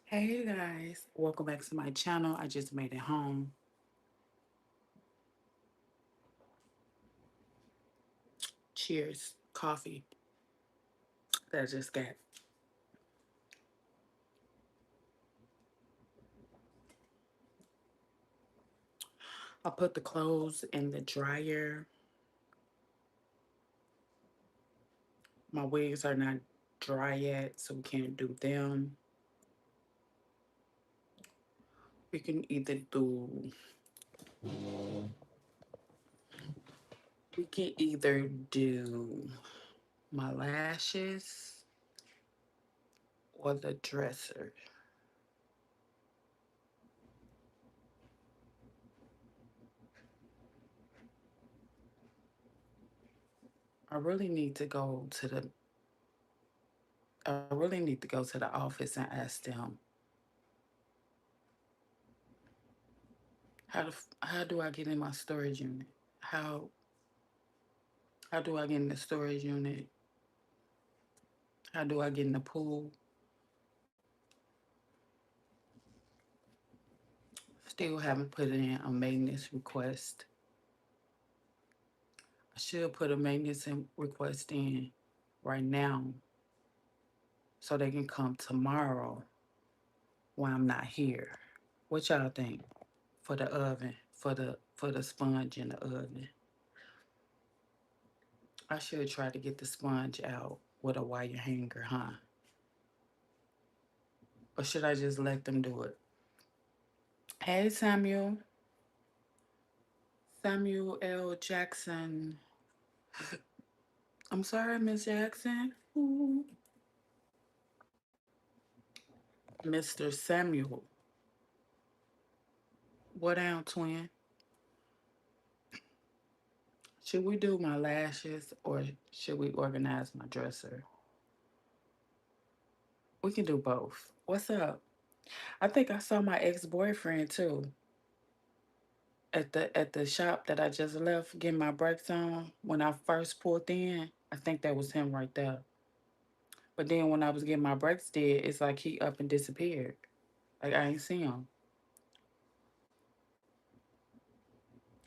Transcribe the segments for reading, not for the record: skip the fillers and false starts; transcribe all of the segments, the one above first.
Hey guys, welcome back to my channel. I just made it home. Cheers, coffee that I just got. I put the clothes in the dryer. My wigs are not dry yet, so we can't do them. We can either do we can either do my lashes or the dresser. I really need to go to the I really need to go to the office and ask them how do I get in my storage unit? How how do I get in the storage unit? How do I get in the pool? Still haven't put in a maintenance request. I should put a request in right now so they can come tomorrow when I'm not here. What y'all think for the oven, for the sponge in the oven? I should try to get the sponge out with a wire hanger, huh? Or should I just let them do it? Hey, Samuel. Samuel L. Jackson. I'm sorry, Miss Jackson. Ooh. Mr. Samuel. What down, twin? Should we do my lashes or should we organize my dresser? We can do both. What's up? I think I saw my ex-boyfriend too at the shop that I just left getting my brakes on when I first pulled in. I think that was him right there. But then when I was getting my brakes did, it's like he up and disappeared. Like I ain't see him.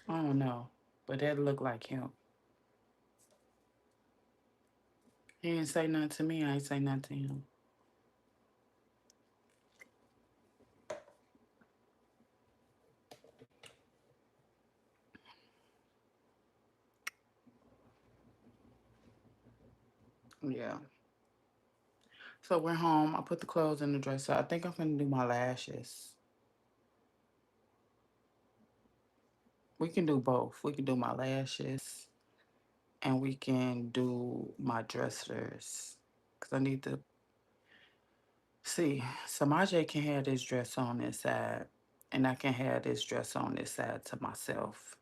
I don't know. But that looked like him. He didn't say nothing to me. I ain't say nothing to him. Yeah. So we're home. I put the clothes in the dresser. I think I'm gonna do my lashes. We can do both. We can do my lashes and we can do my dressers. Cause I need to see. Samaje can have this dress on this side, and I can have this dress on this side to myself.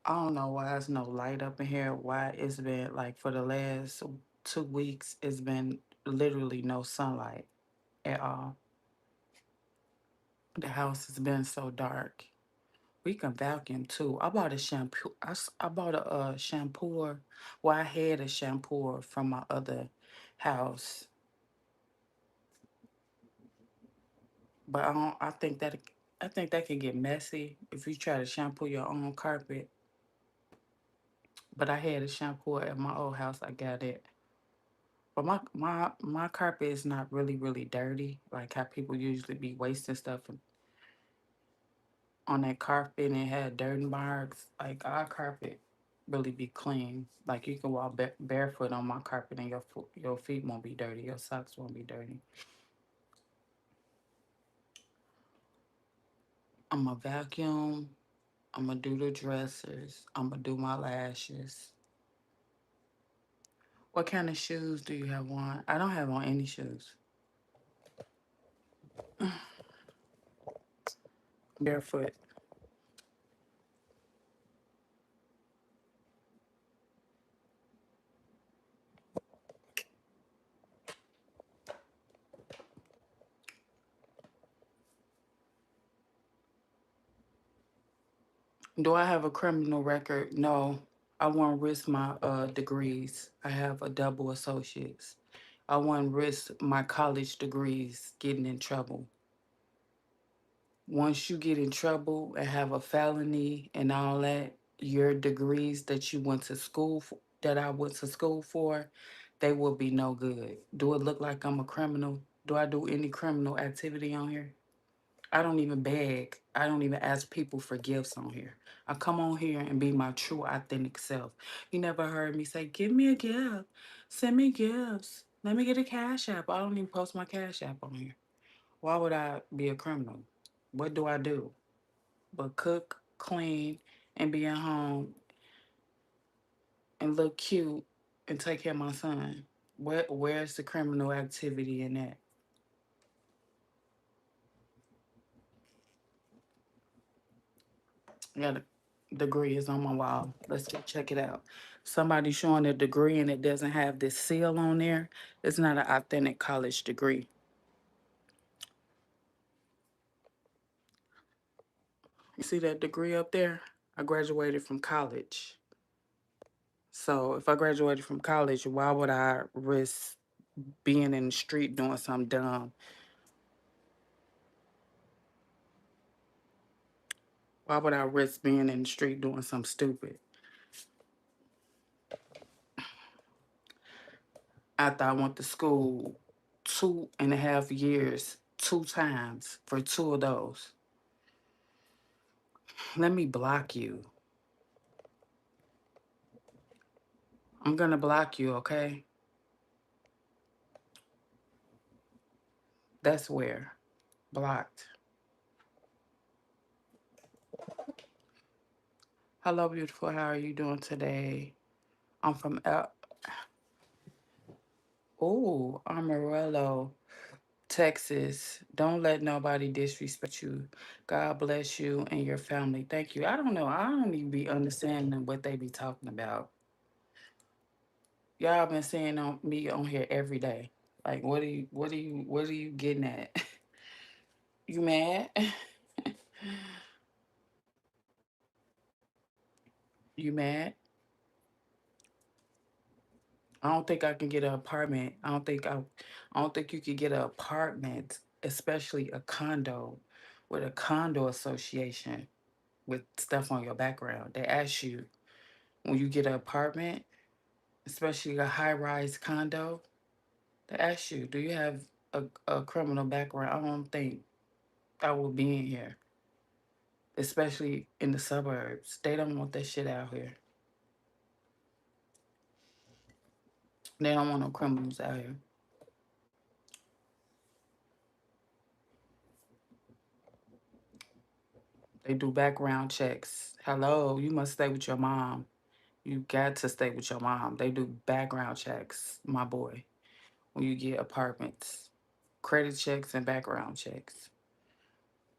I don't know why there's no light up in here. Why it's been like for the last 2 weeks, it's been literally no sunlight at all. The house has been so dark. We can vacuum too. I bought a shampoo. I bought a shampooer. Well, I had a shampooer from my other house, but I don't. I think that can get messy if you try to shampoo your own carpet. But I had a shampooer at my old house. I got it. But my carpet is not really dirty. Like how people usually be wasting stuff on that carpet and it had dirt marks. Like our carpet really be clean. Like you can walk barefoot on my carpet and your feet won't be dirty. Your socks won't be dirty. I'm a vacuum. I'm gonna do the dressers. I'm gonna do my lashes. What kind of shoes do you have on? I don't have on any shoes. Barefoot. Do I have a criminal record? No. I won't risk my degrees. I have a double associates. I wouldn't risk my college degrees getting in trouble. Once you get in trouble and have a felony and all that, your degrees that you went to school for, that I went to school for, they will be no good. Do it look like I'm a criminal? Do I do any criminal activity on here? I don't even beg. I don't even ask people for gifts on here. I come on here and be my true, authentic self. You never heard me say, "Give me a gift. Send me gifts. Let me get a Cash App." I don't even post my Cash App on here. Why would I be a criminal? What do I do? But cook, clean, and be at home and look cute and take care of my son. Where's the criminal activity in that? Yeah, the degree is on my wall. Let's go check it out. Somebody showing a degree and it doesn't have this seal on there. It's not an authentic college degree. You see that degree up there? I graduated from college. So if I graduated from college, why would I risk being in the street doing something dumb? Why would I risk being in the street doing something stupid? After I went to school 2.5 years, 2 times for two of those. Let me block you. I'm gonna block you, okay? That's where. Blocked. Hello, beautiful. How are you doing today? I'm from Amarillo, Texas. Don't let nobody disrespect you. God bless you and your family. Thank you. I don't know. I don't even be understanding what they be talking about. Y'all been saying on me on here every day. Like, what are you getting at? You mad? You mad? I don't think I can get an apartment. I don't think you could get an apartment, especially a condo, with a condo association with stuff on your background. They ask you when you get an apartment, especially a high-rise condo. They ask you, do you have a criminal background? I don't think I will be in here, especially in the suburbs. They don't want that shit out here. They don't want no criminals out here. They do background checks. Hello, you must stay with your mom. You got to stay with your mom. They do background checks, my boy, when you get apartments. Credit checks and background checks.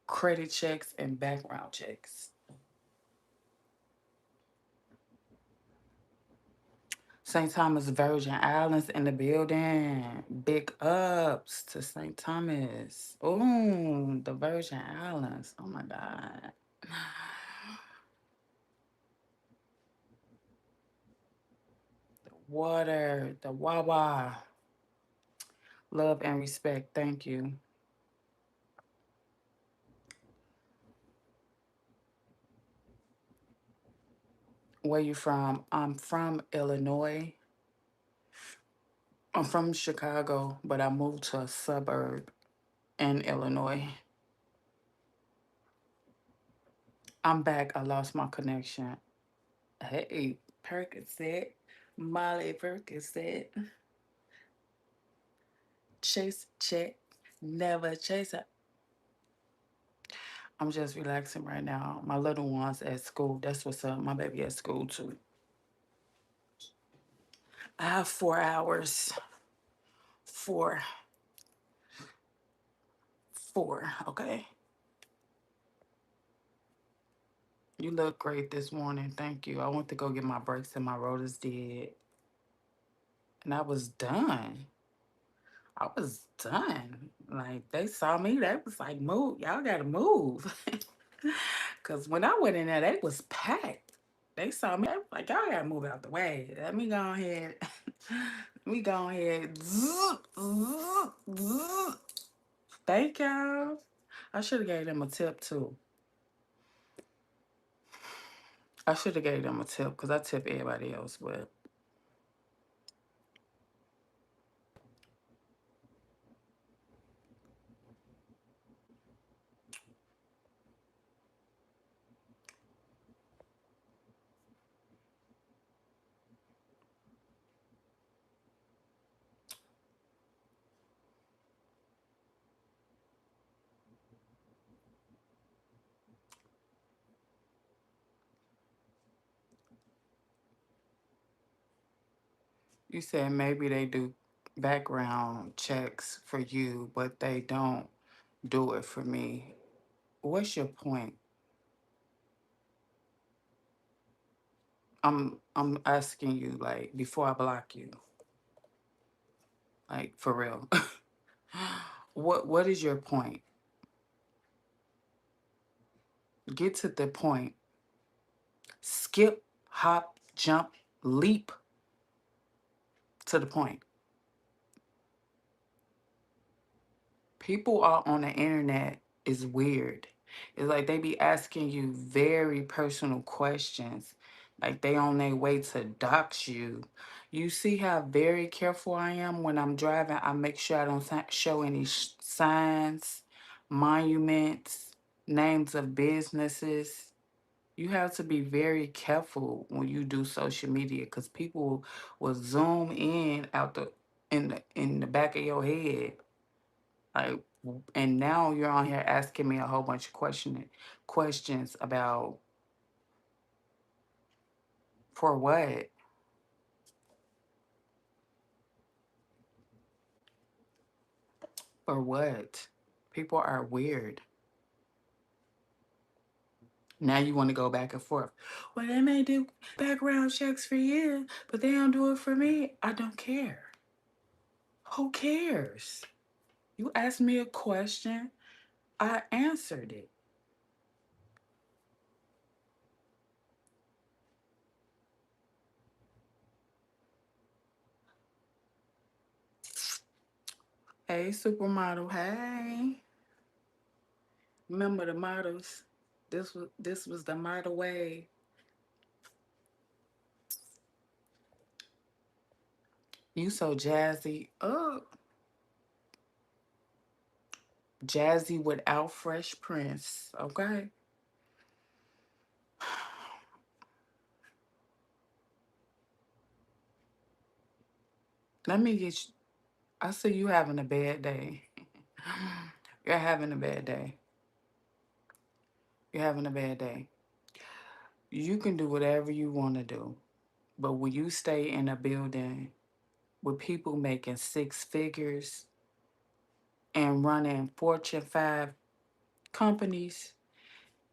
Credit checks and background checks. St. Thomas Virgin Islands in the building. Big ups to St. Thomas. Ooh, the Virgin Islands. Oh my God. Water, the Wawa. Love and respect. Thank you. Where you from? I'm from Illinois. I'm from Chicago, but I moved to a suburb in Illinois. I'm back. I lost my connection. Hey, Percocet, Molly Percocet, chase check, never chase it. I'm just relaxing right now. My little one's at school. That's what's up. My baby at school too. I have 4 hours. Four, four. Okay. You look great this morning. Thank you. I went to go get my brakes and my rotors did, and I was done. I was done. Like they saw me, they was like, "Move, y'all gotta move." Cause when I went in there, they was packed. They saw me, they was like, "Y'all gotta move out the way. Let me go ahead." We go ahead. Thank y'all. I should have gave them a tip too. I should have gave them a tip because I tip everybody else. But you said maybe they do background checks for you, but they don't do it for me. What's your point? I'm asking you like before I block you, like for real. What is your point? Get to the point. Skip, hop, jump, leap to the point. People are on the internet is weird. It's like they be asking you very personal questions. Like they on their way to dox you. You see how very careful I am when I'm driving. I make sure I don't show any signs, monuments, names of businesses. You have to be very careful when you do social media because people will zoom in out the back of your head like, and now you're on here asking me a whole bunch of questions about for what? For what? People are weird. Now you want to go back and forth. Well, they may do background checks for you, but they don't do it for me. I don't care. Who cares? You asked me a question, I answered it. Hey, supermodel. Hey, remember the models? This was the model way. You so jazzy. Oh, Jazzy without Fresh Prince. Okay. Let me get you. I see you having a bad day. You're having a bad day. You're having a bad day. You can do whatever you want to do. But when you stay in a building with people making six figures and running Fortune 5 companies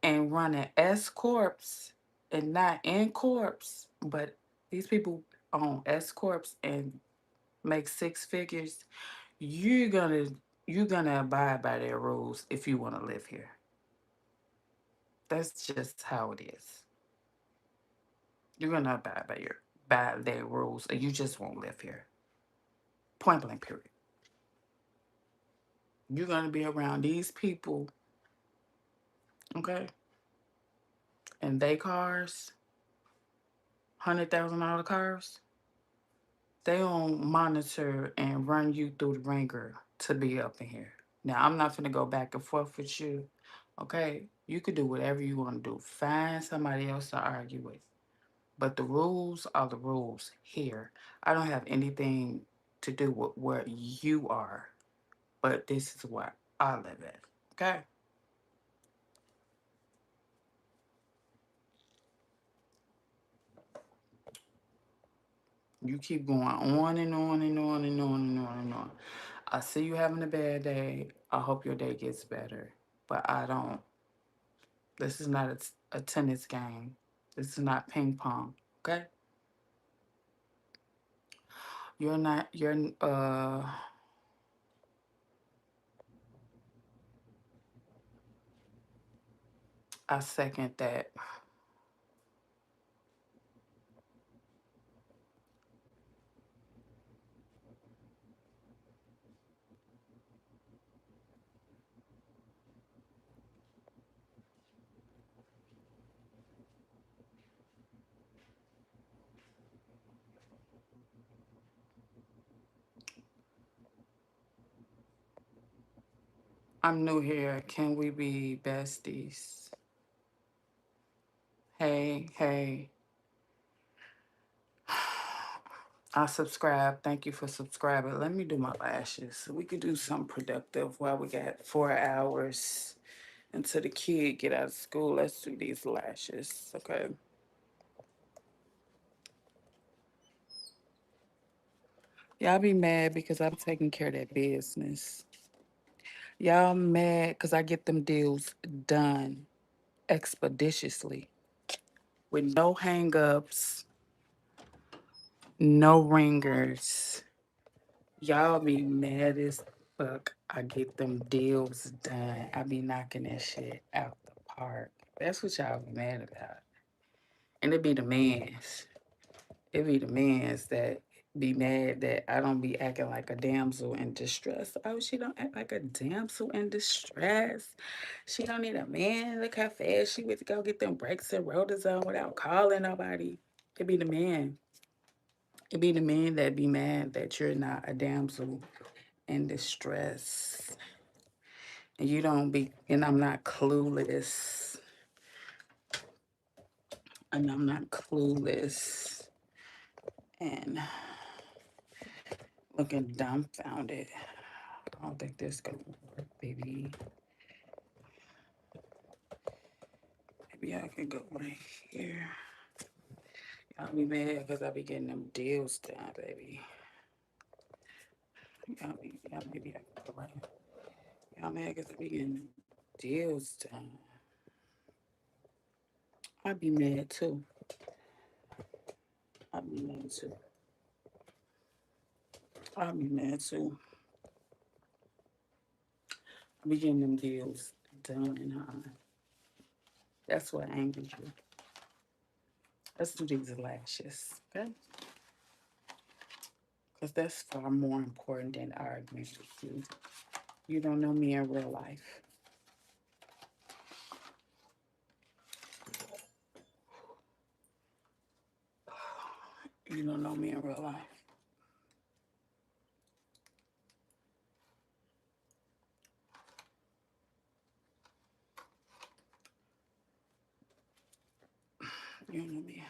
and running S Corps and not N Corps, but these people own S Corps and make six figures, you're gonna you're gonna abide by their rules if you want to live here. That's just how it is. You're gonna abide by their rules, and you just won't live here. Point blank. Period. You're gonna be around these people, okay? And they cars, $100,000 cars. They don't monitor and run you through the ringer to be up in here. Now I'm not gonna go back and forth with you, okay? You could do whatever you want to do. Find somebody else to argue with. But the rules are the rules here. I don't have anything to do with where you are, but this is where I live at. Okay? You keep going on and on and on and on and on and on. I see you having a bad day. I hope your day gets better. But I don't. This is not a tennis game. This is not ping pong. Okay? You're not, I second that. I'm new here. Can we be besties? Hey, hey. I subscribe. Thank you for subscribing. Let me do my lashes. We could do something productive while we got 4 hours until the kid get out of school. Let's do these lashes, okay? Y'all be mad because I'm taking care of that business. Y'all mad because I get them deals done expeditiously with no hangups, no ringers. Y'all be mad as fuck. I get them deals done. I be knocking that shit out the park. That's what y'all be mad about. And it be the mans. It be the mans that be mad that I don't be acting like a damsel in distress. Oh, she don't act like a damsel in distress. She don't need a man. Look how fast she went to go get them brakes and rotors on without calling nobody. It be the man. It be the men that be mad that you're not a damsel in distress. And you don't be, and I'm not clueless. And I'm not clueless. And looking dumbfounded. I don't think this gonna work, baby. Maybe I can go right here. Y'all be mad because I be getting them deals done, baby. Y'all maybe I can go right. Y'all mad because I be getting them deals done. I'd be mad too. I'd be mad too. I'd be mad too. I be getting them deals done, huh? That's what angers you. Let's do these lashes, okay? Because that's far more important than arguing with you. You don't know me in real life. You don't know me in real life. You don't know me.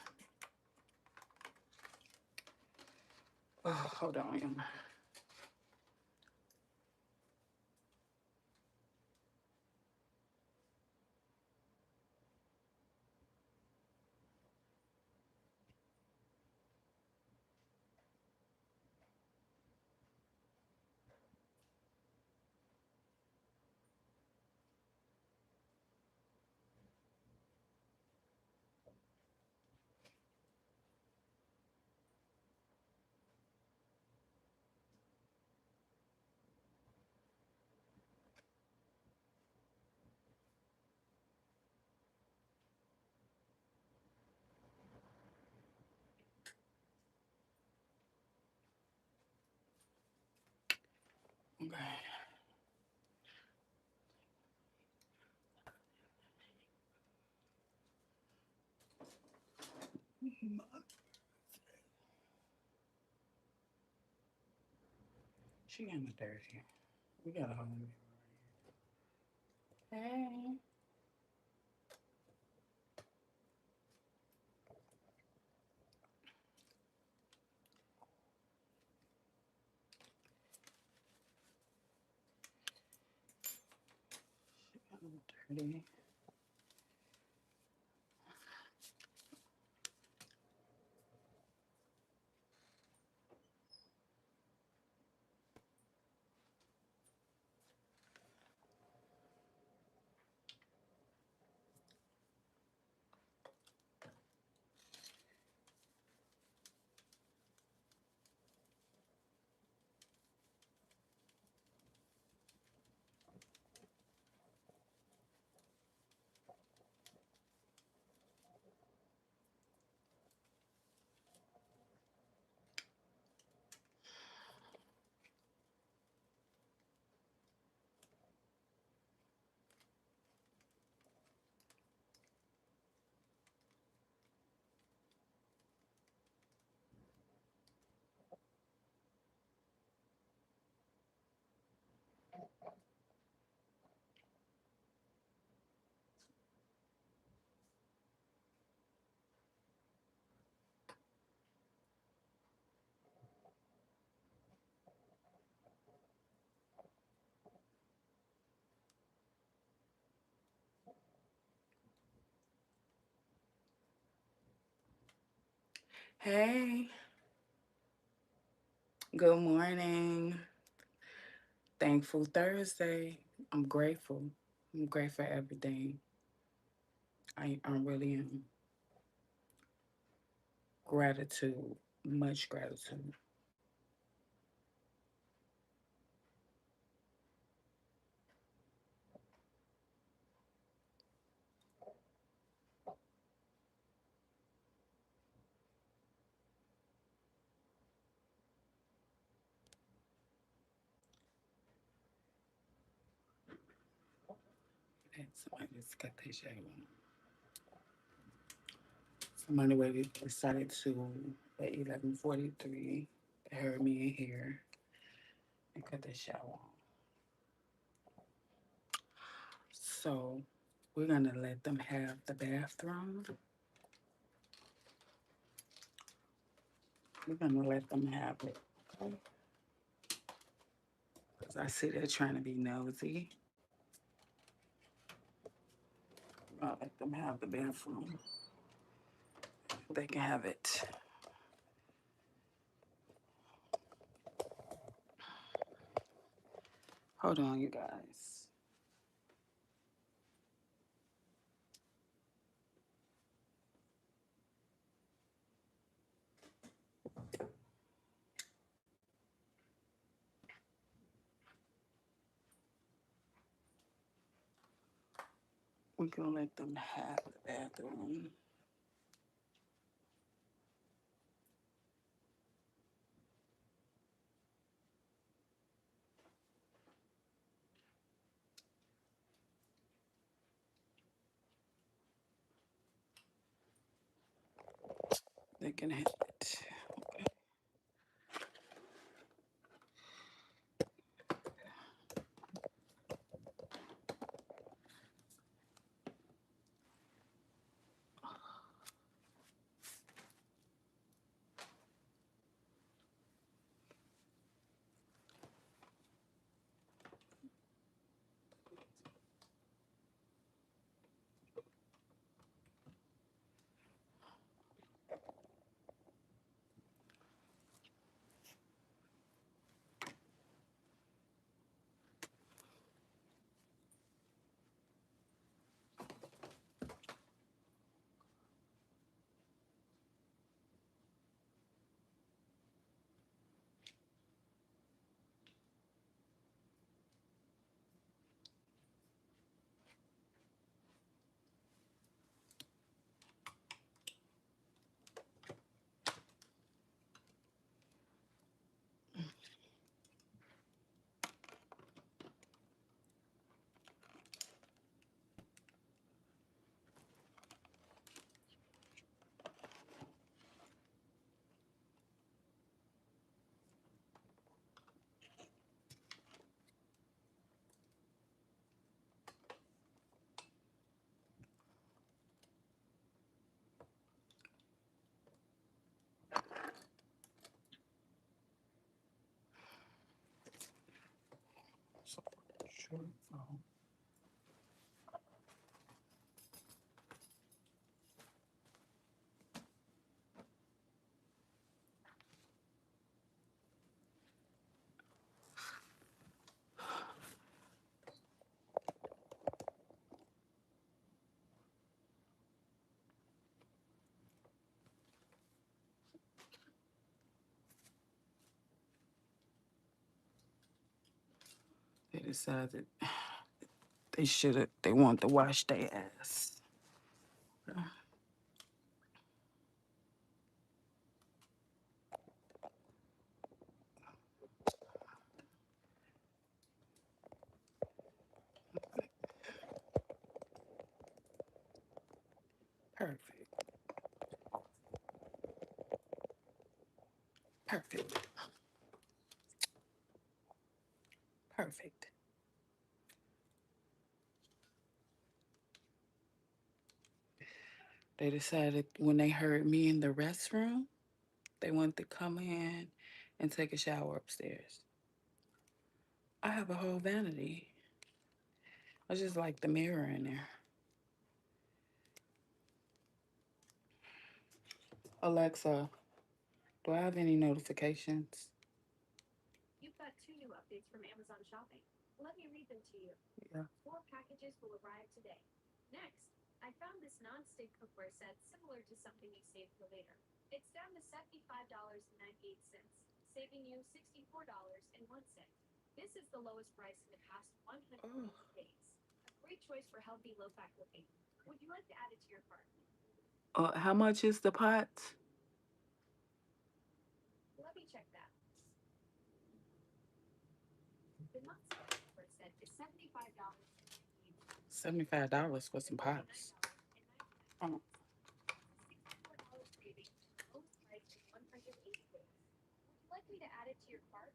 Oh, hold on. Okay. She got me dirty. We got a whole mirror. Hey. Got me dirty. Hey, good morning. Thankful Thursday. I'm grateful. I'm grateful for everything. I really am. Gratitude, much gratitude. And somebody just got their shade on. Somebody waited decided to at 11:43. They heard me in here and cut their shower on. So we're gonna let them have the bathroom. We're gonna let them have it. Okay? Because I see they're trying to be nosy. I'll let them have the bathroom. They can have it. Hold on, you guys. We're gonna let them have the bathroom. They can have it. Okay. So, sure. Oh. They decided they should have. They want to wash their ass. Perfect. Perfect. Perfect. They decided when they heard me in the restroom, they wanted to come in and take a shower upstairs. I have a whole vanity. I just like the mirror in there. Alexa, Do I have any notifications? Yeah. Oh. How much is the pot? $75 for some pots. Oh.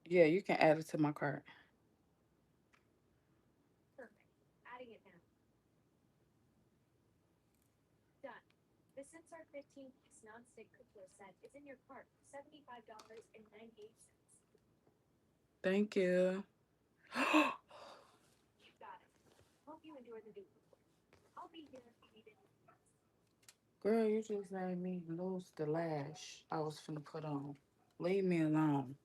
Yeah, you can add it to my cart. Thank you. Girl, you just made me lose the lash I was finna put on. Leave me alone.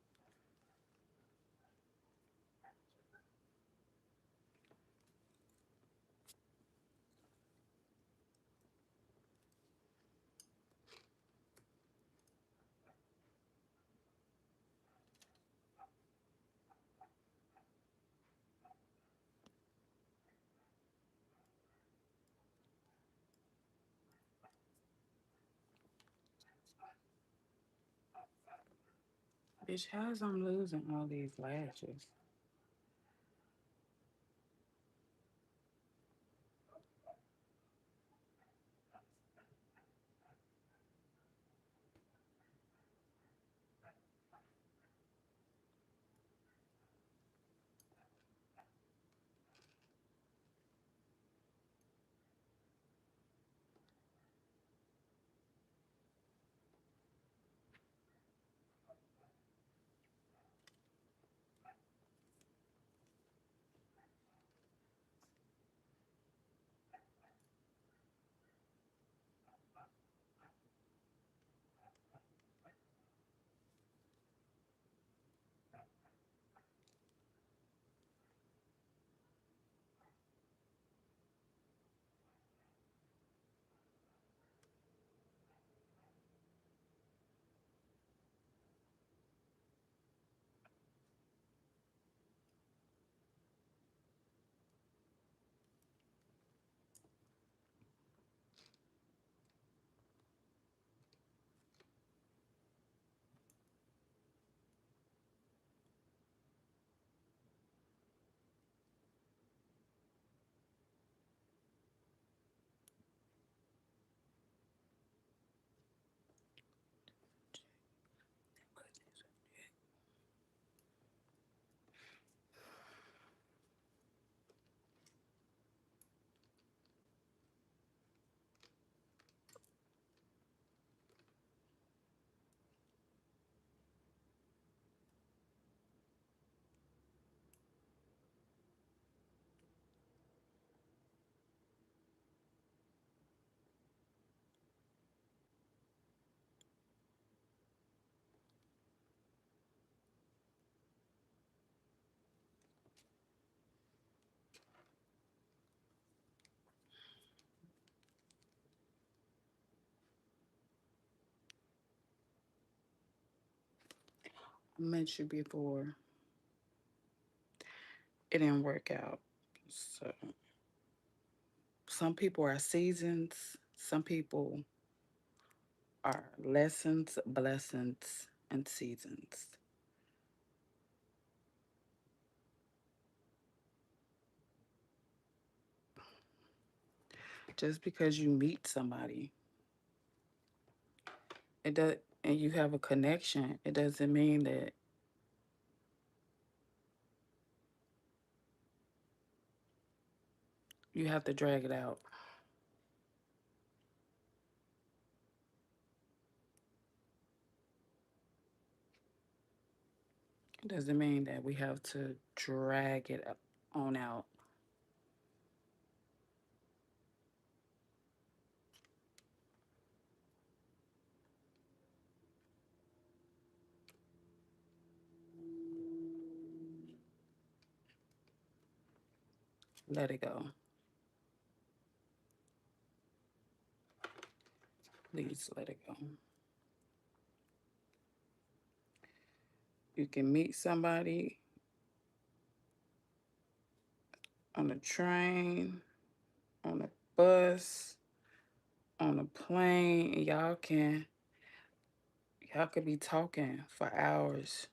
Bitch, how's I'm losing all these lashes? I met you before. It didn't work out. So some people are seasons, some people are lessons, blessings, and seasons. Just because you meet somebody, it does, and you have a connection, it doesn't mean that you have to drag it out. It doesn't mean that we have to drag it on out. Let it go. Please let it go. You can meet somebody on a train, on a bus, on a plane, and y'all could be talking for hours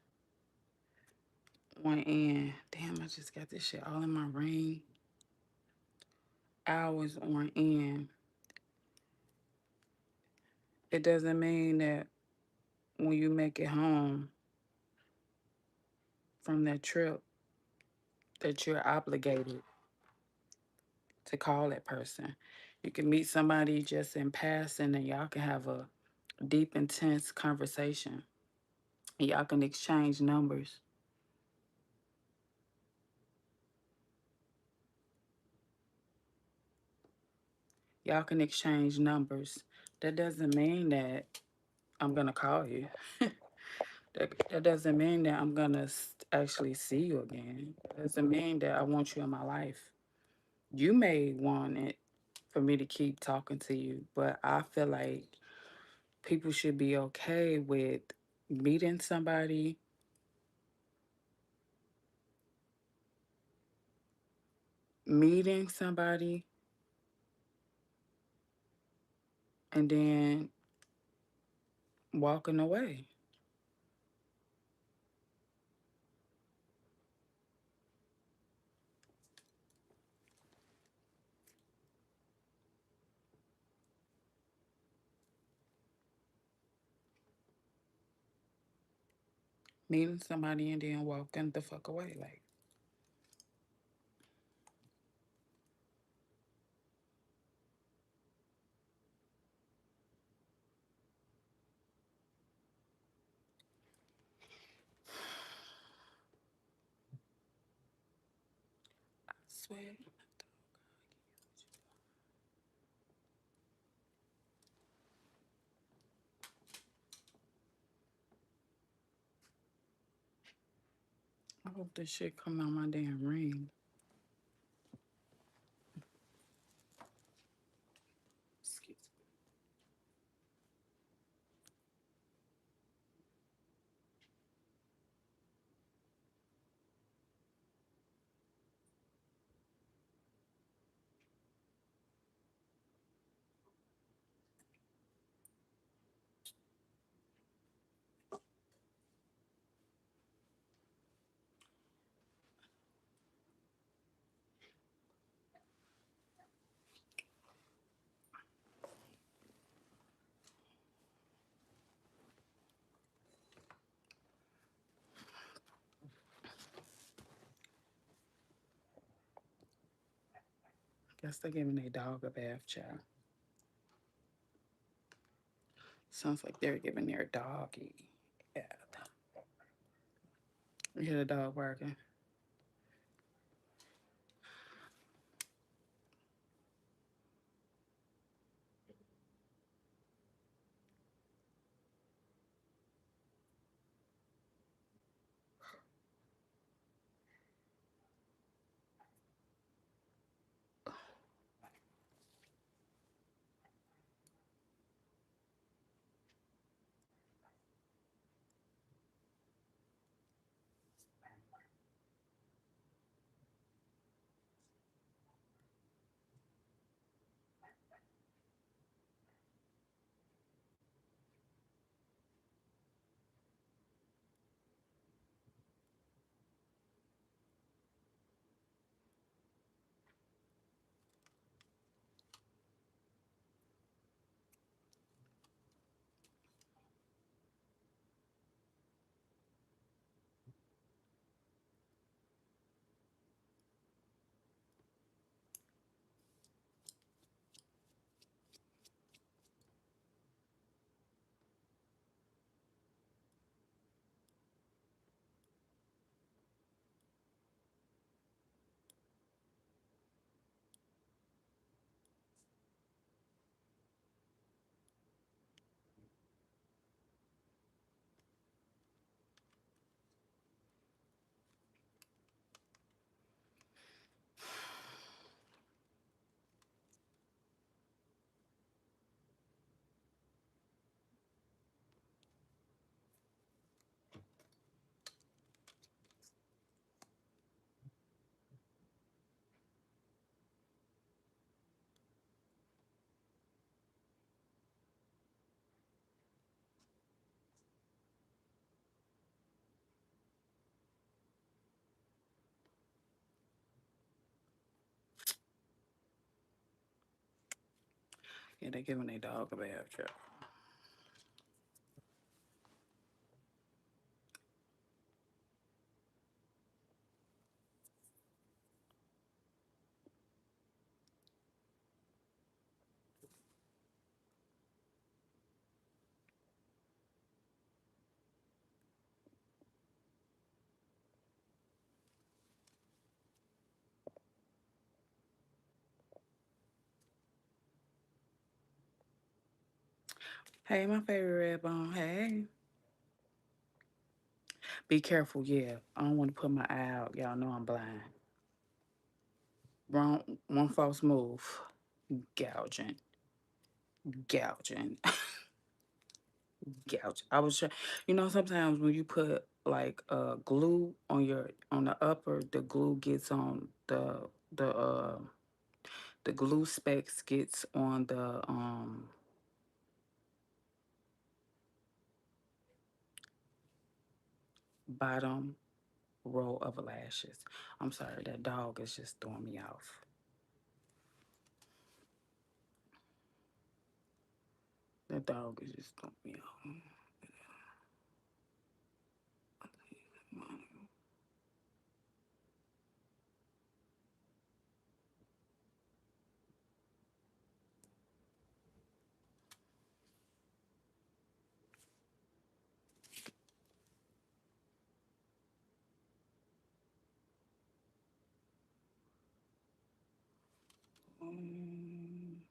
on end. Damn, I just got this shit all in my ring. Hours on end. It doesn't mean that when you make it home from that trip that you're obligated to call that person. You can meet somebody just in passing and y'all can have a deep, intense conversation. Y'all can exchange numbers. Y'all can exchange numbers. That doesn't mean that I'm gonna call you. That doesn't mean that I'm gonna actually see you again. That doesn't mean that I want you in my life. You may want it for me to keep talking to you, but I feel like people should be okay with meeting somebody, meeting somebody, and then walking away. Meeting somebody and then walking the fuck away. Like, I swear. I hope this shit come out my damn ring. Excuse Guess they're giving their dog a bath, child. Sounds like they're giving their doggy. Yeah. You hear the dog barking? Yeah, they giving their dog a bath, y'all. Hey, my favorite red bone. Hey. Be careful, yeah. I don't want to put my eye out. Y'all know I'm blind. Wrong, one false move. Gouging. Gouging. Gouge. I was trying, sometimes when you put like glue on the upper, the glue gets on the glue specks gets on the bottom row of lashes. I'm sorry, that dog is just throwing me off. That dog is just throwing me off. Um,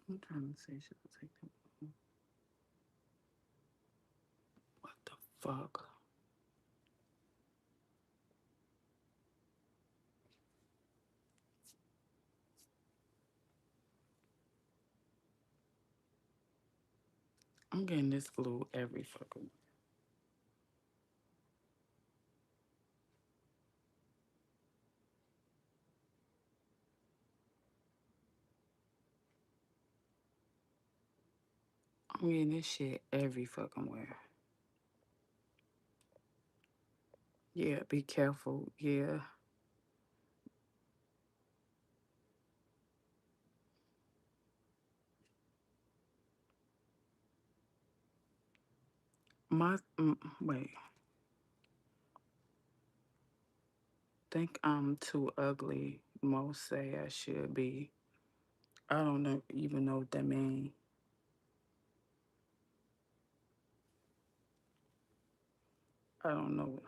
I'm trying to say, should I take them? What the fuck? I'm getting this glue every fucking. I'm getting this shit every fucking where. Yeah, be careful. Yeah. Wait. Think I'm too ugly. Most say I should be. I don't know even know what that means. I don't know.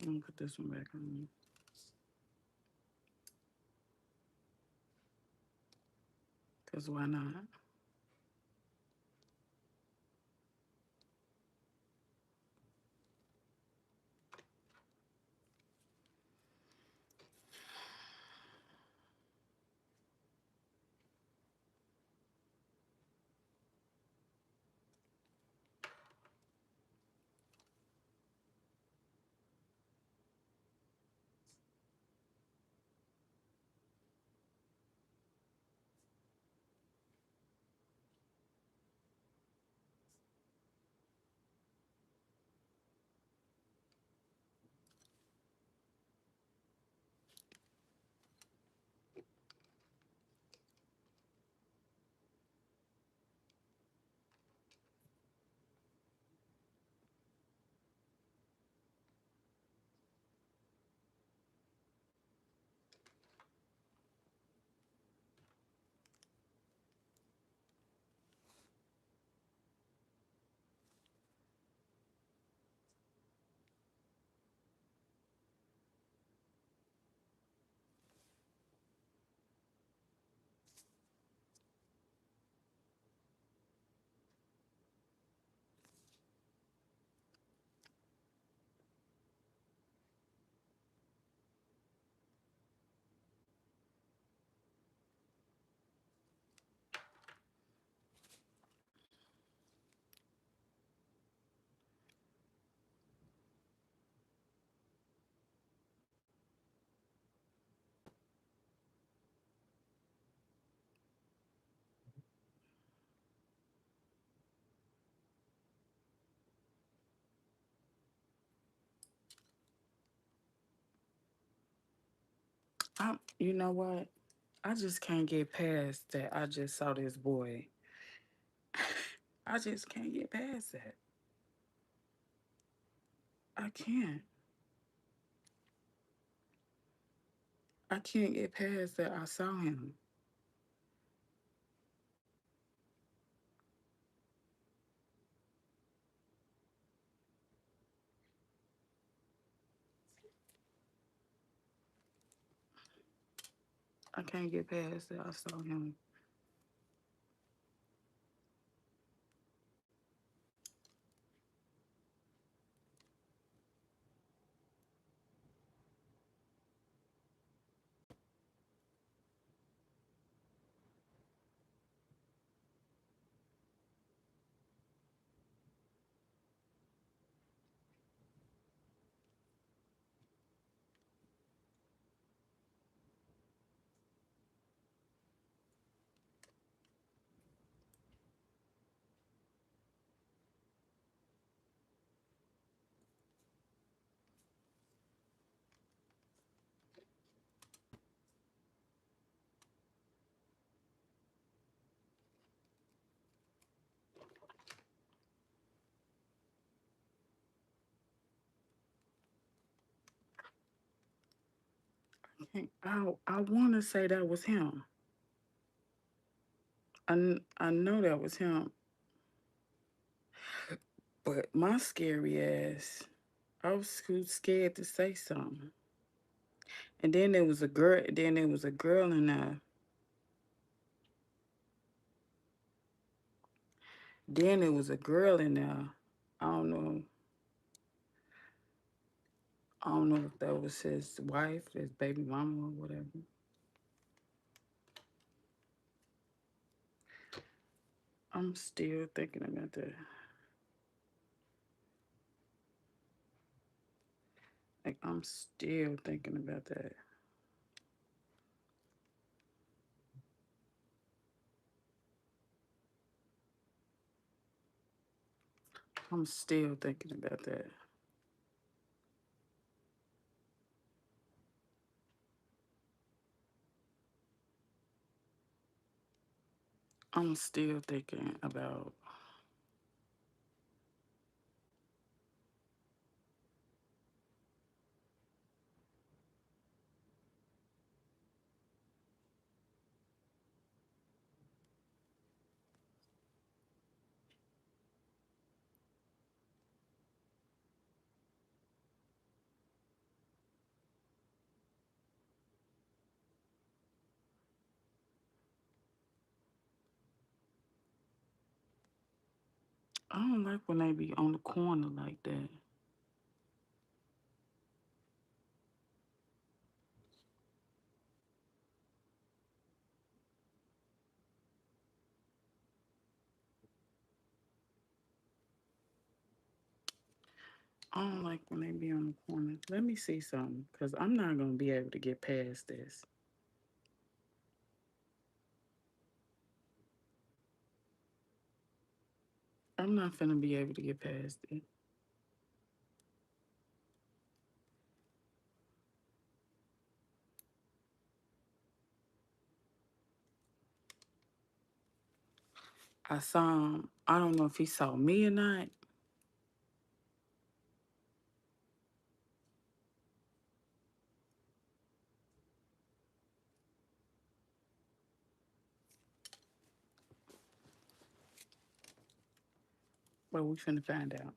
I'm gonna put this one back on. Cause why not? You know what? I just can't get past that. I just saw this boy. I just can't get past that. I can't. I can't get past that. I saw him. I can't get past that. I saw him. I want to say that was him. I know that was him. But my scary ass, I was too scared to say something. And then there was a girl. Then there was a girl in there. Then there was a girl in there. I don't know. I don't know if that was his wife, his baby mama, or whatever. I'm still thinking about that. Like I'm still thinking about that. I'm still thinking about that. I'm still thinking about. I don't like when they be on the corner like that. I don't like when they be on the corner. Let me see something, cause I'm not gonna be able to get past this. I'm not finna be able to get past it. I saw him. I don't know if he saw me or not, but we finna find out.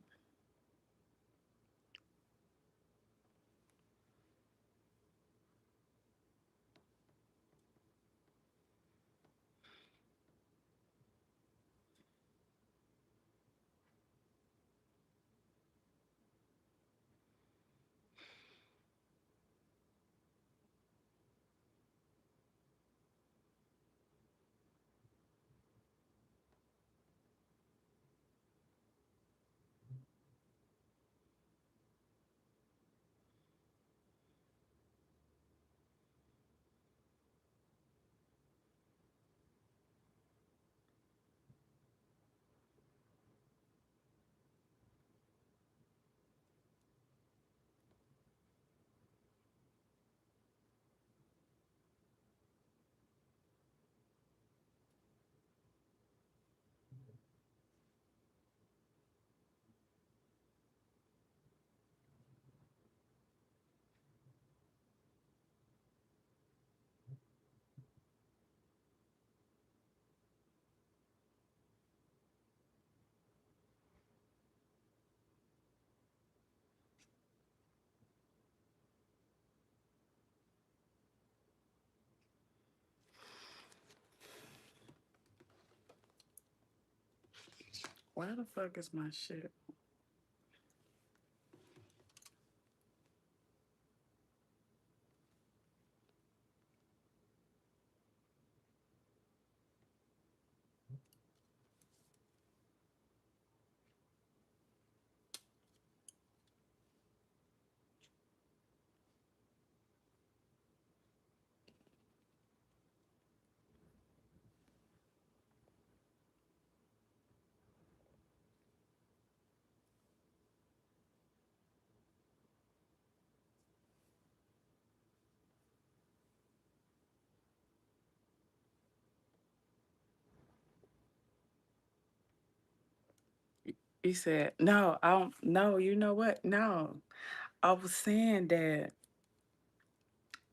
Why the fuck is my shit? He said, "No, I don't. No, you know what? No, I was saying that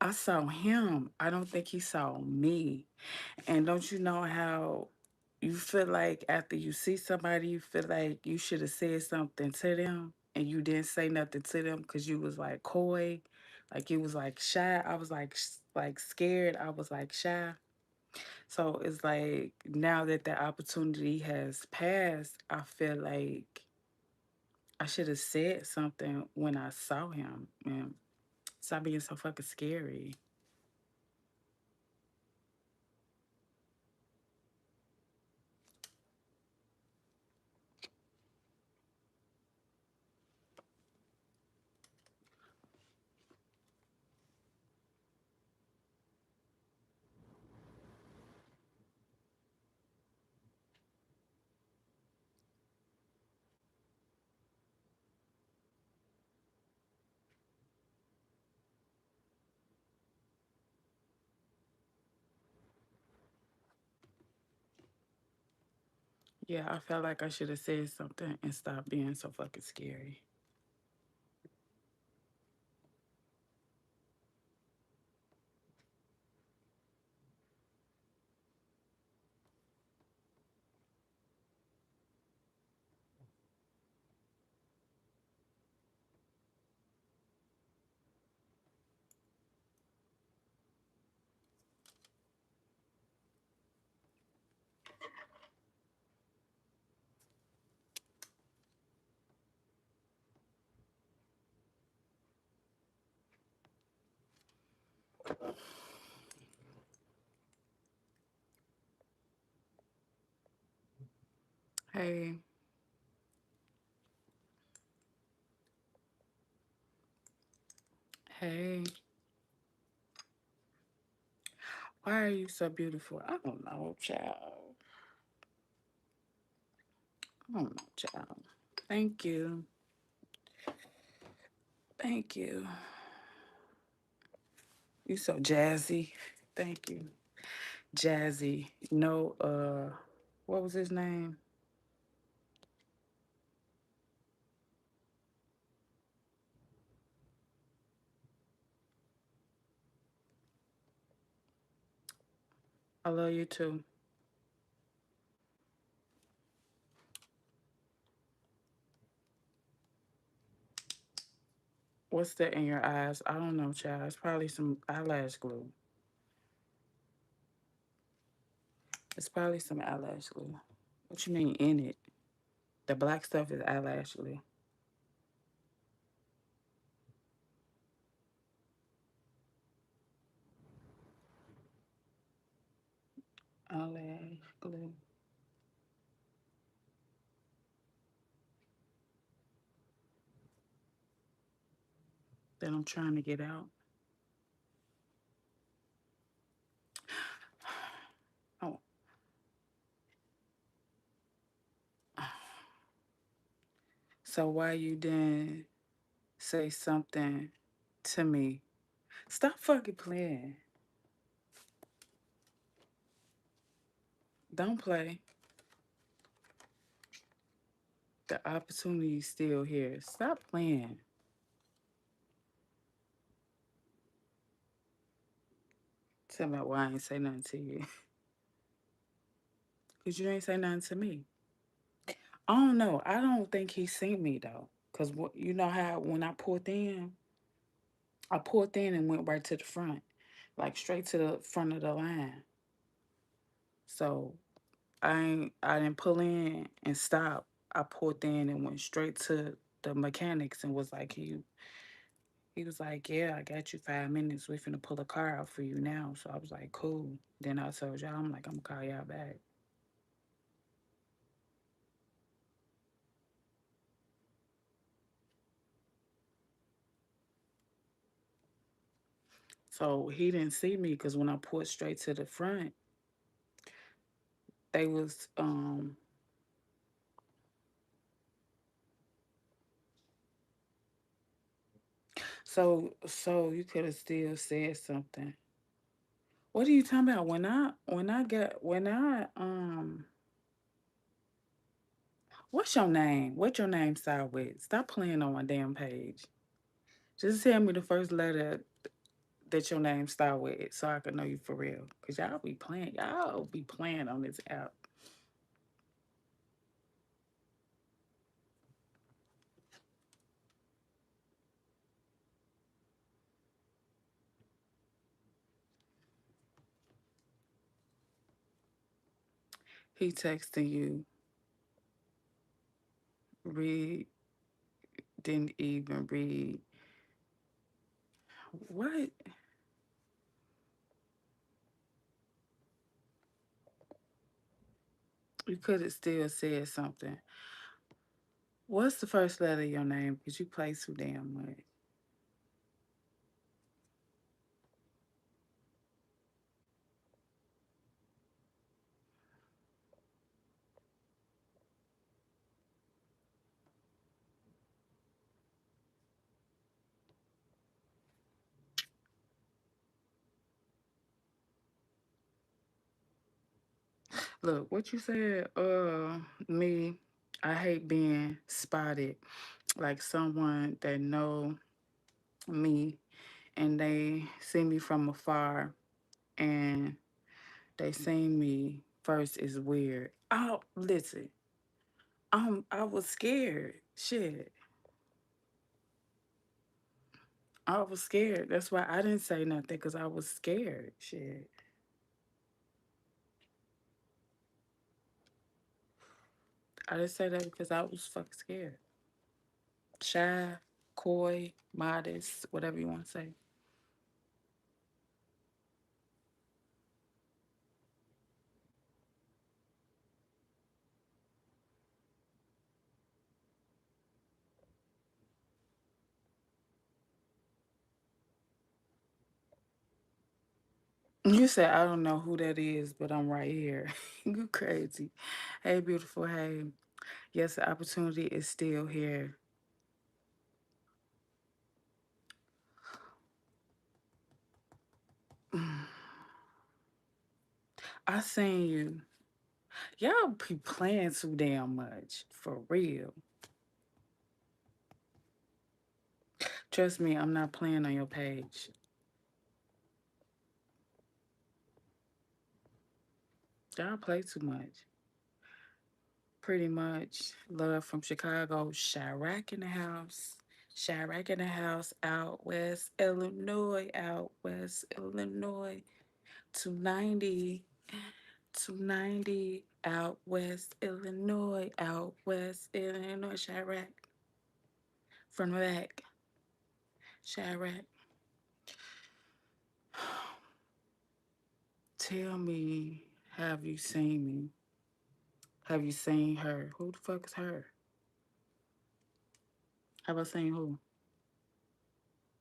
I saw him. I don't think he saw me. And don't you know how you feel like after you see somebody, you feel like you should have said something to them and you didn't say nothing to them because you was like coy, like you was like shy. I was like like scared. I was like shy. So it's like now that the opportunity has passed, I feel like I should have said something when I saw him, man. Stop being so fucking scary. Yeah, I felt like I should have said something and stopped being so fucking scary. Hey, hey, why are you so beautiful? I don't know, child. I don't know, child. Thank you. Thank you. You so jazzy. Thank you. Jazzy. No, what was his name? I love you too. What's that in your eyes? I don't know, child. It's probably some eyelash glue. It's probably some eyelash glue. What you mean in it? The black stuff is eyelash glue. Eyelash glue that I'm trying to get out. Oh, so why you didn't say something to me? Stop fucking playing. Don't play. The opportunity's still here. Stop playing. Tell me why I ain't say nothing to you. Cause you ain't say nothing to me. I don't know. I don't think he seen me though. Cause what you know how when I pulled in and went right to the front, like straight to the front of the line. So I didn't pull in and stop. I pulled in and went straight to the mechanics and was like, he was like, yeah, I got you 5 minutes. We finna pull a car out for you now. So I was like, cool. Then I told y'all, I'm like, I'm gonna call y'all back. So he didn't see me because when I pulled straight to the front, they was so you could have still said something. What are you talking about? When I what's your name? What your name start with? Stop playing on my damn page. Just tell me the first letter that your name start with so I can know you for real. Cause y'all be playing on this app. He texting you, read, didn't even read. What? You could have still said something. What's the first letter of your name? Because you play too damn much. Look, what you said, me, I hate being spotted like someone that know me and they see me from afar and they seen me first is weird. Oh, listen, I was scared. Shit, I was scared. That's why I didn't say nothing because I was scared. Shit, I didn't say that because I was fucking scared. Shy, coy, modest, whatever you want to say. You said I don't know who that is, but I'm right here. You crazy. Hey, beautiful. Hey. Yes, the opportunity is still here. I seen you. Y'all be playing too damn much. For real. Trust me, I'm not playing on your page. Y'all play too much. Pretty much. Love from Chicago. Chirac in the house. Chirac in the house. Out west Illinois. Out west Illinois. 290. 290. Out west Illinois. Out west Illinois. Chirac. From the back. Chirac. Tell me, have you seen me? Have you seen her? Who the fuck is her? Have I seen who?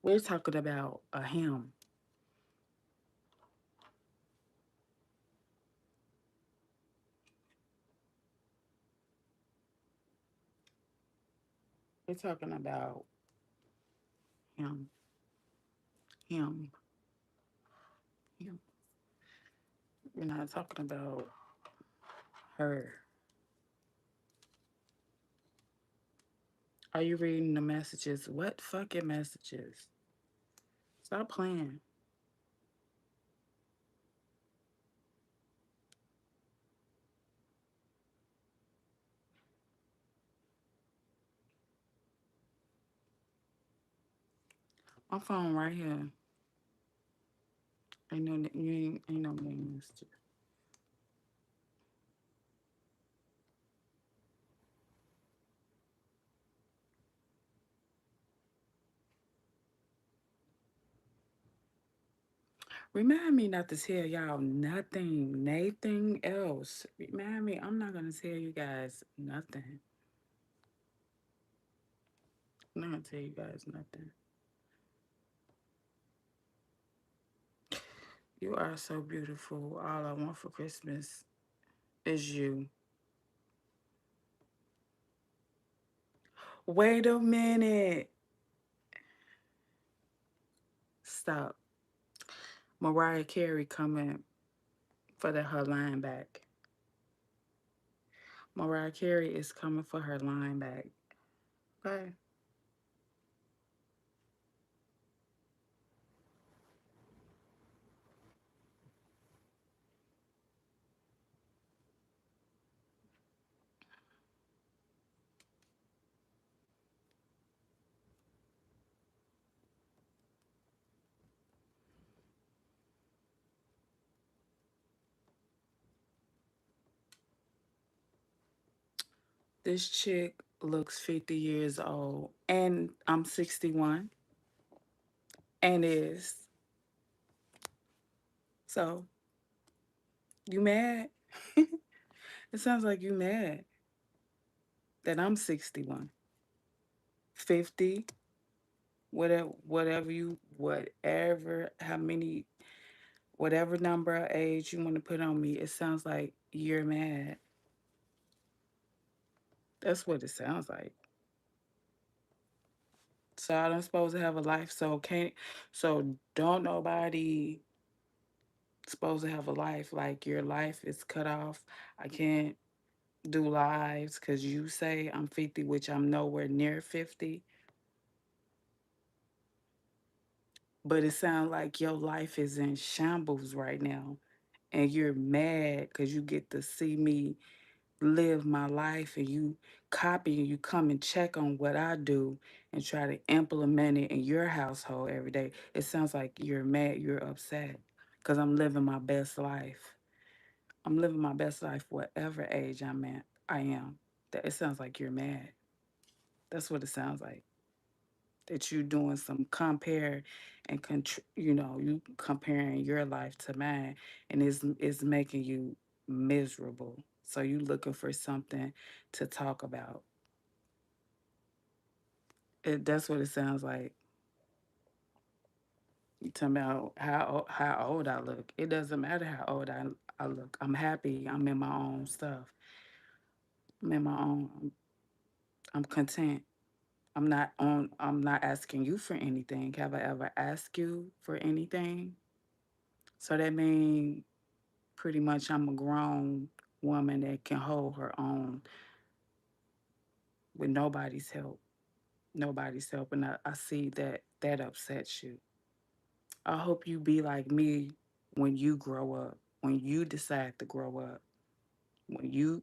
We're talking about a him. We're talking about him, him, him. We're not talking about her. Are you reading the messages? What fucking messages? Stop playing. My phone right here. Ain't no ain't no names. Remind me not to tell y'all nothing else. Remind me, I'm not gonna tell you guys nothing. I'm not gonna tell you guys nothing. You are so beautiful. All I want for Christmas is you. Wait a minute. Stop. Mariah Carey coming for her line back. Mariah Carey is coming for her line back. Okay. This chick looks 50 years old, and I'm 61, and is. So, you mad? It sounds like you mad that I'm 61, 50, how many, whatever number of age you want to put on me. It sounds like you're mad. That's what it sounds like. So I don't supposed to have a life. So don't nobody supposed to have a life. Like your life is cut off. I can't do lives because you say I'm 50, which I'm nowhere near 50. But it sounds like your life is in shambles right now. And you're mad because you get to see me live my life and you copy and you come and check on what I do and try to implement it in your household every day. It sounds like you're mad, you're upset because I'm living my best life. I'm living my best life, whatever age I'm at. I am. That it sounds like you're mad. That's what it sounds like. That you're doing some compare and you comparing your life to mine, and it's making you miserable. So you looking for something to talk about. That's what it sounds like. You talking about how old I look? It doesn't matter how old I look. I'm happy. I'm in my own stuff. I'm in my own. I'm content. I'm not on. I'm not asking you for anything. Have I ever asked you for anything? So that means pretty much I'm a grown woman that can hold her own with nobody's help. Nobody's help, and I see that that upsets you. I hope you be like me when you grow up. When you decide to grow up.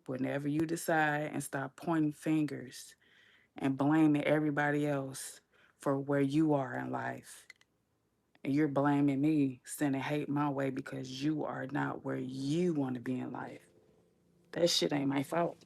Whenever you decide and stop pointing fingers and blaming everybody else for where you are in life. And you're blaming me, sending hate my way because you are not where you want to be in life. That shit ain't my fault.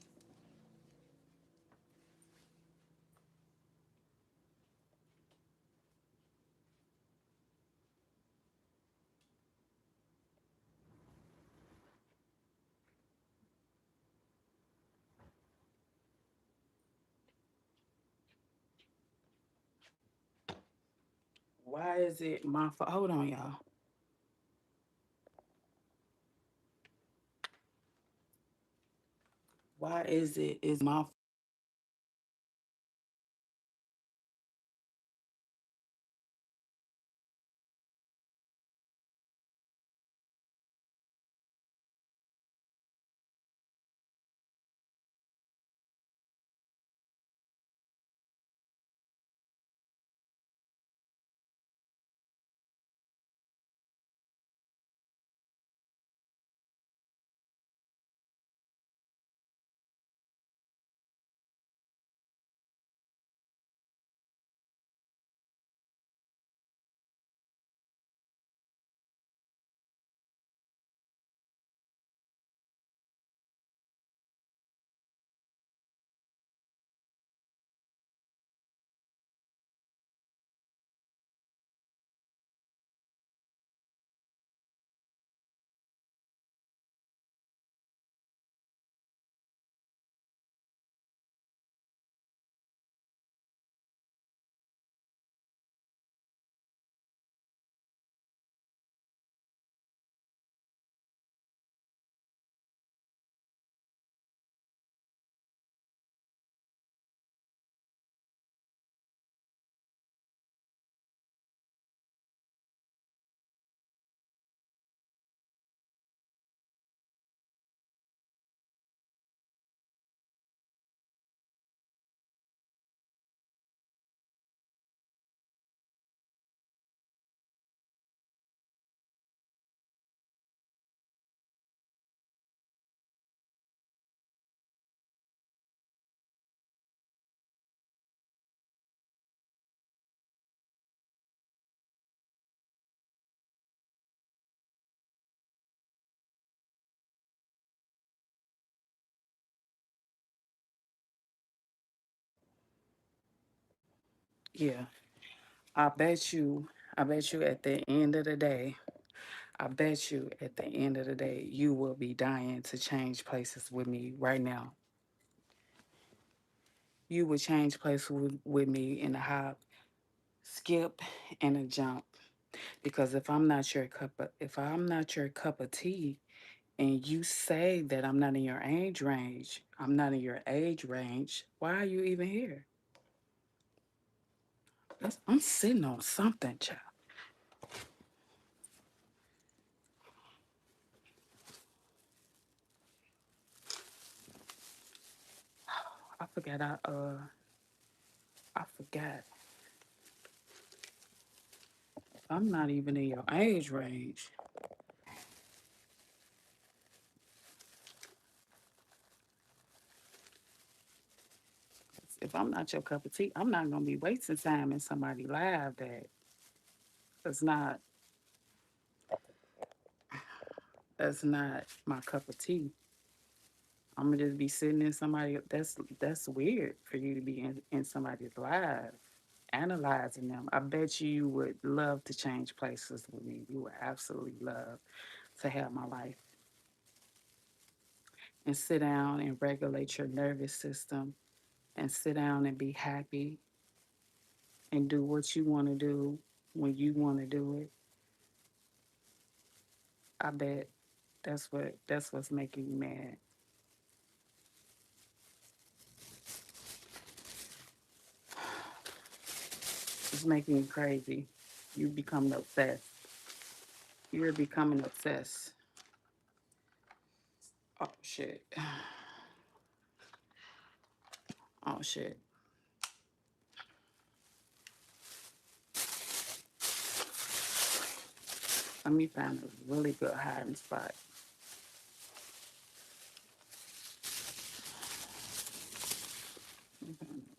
Why is it my fault? Hold on, y'all. Why is it is my yeah. I bet you at the end of the day, I bet you at the end of the day, you will be dying to change places with me right now. You would change places with me in a hop, skip, and a jump. Because if I'm not your cup of tea, and you say that I'm not in your age range, I'm not in your age range. Why are you even here? I'm sitting on something, child. I forgot. I forgot. I'm not even in your age range. If I'm not your cup of tea, I'm not gonna be wasting time in somebody live that's not that's not my cup of tea. I'm gonna just be sitting in somebody that's weird for you to be in somebody's live, analyzing them. I bet you would love to change places with me. You would absolutely love to have my life and sit down and regulate your nervous system and sit down and be happy and do what you want to do when you want to do it. I bet that's what's making you mad. It's making you crazy. You becoming obsessed. You're becoming obsessed. Oh shit. Oh shit. Let me find a really good hiding spot.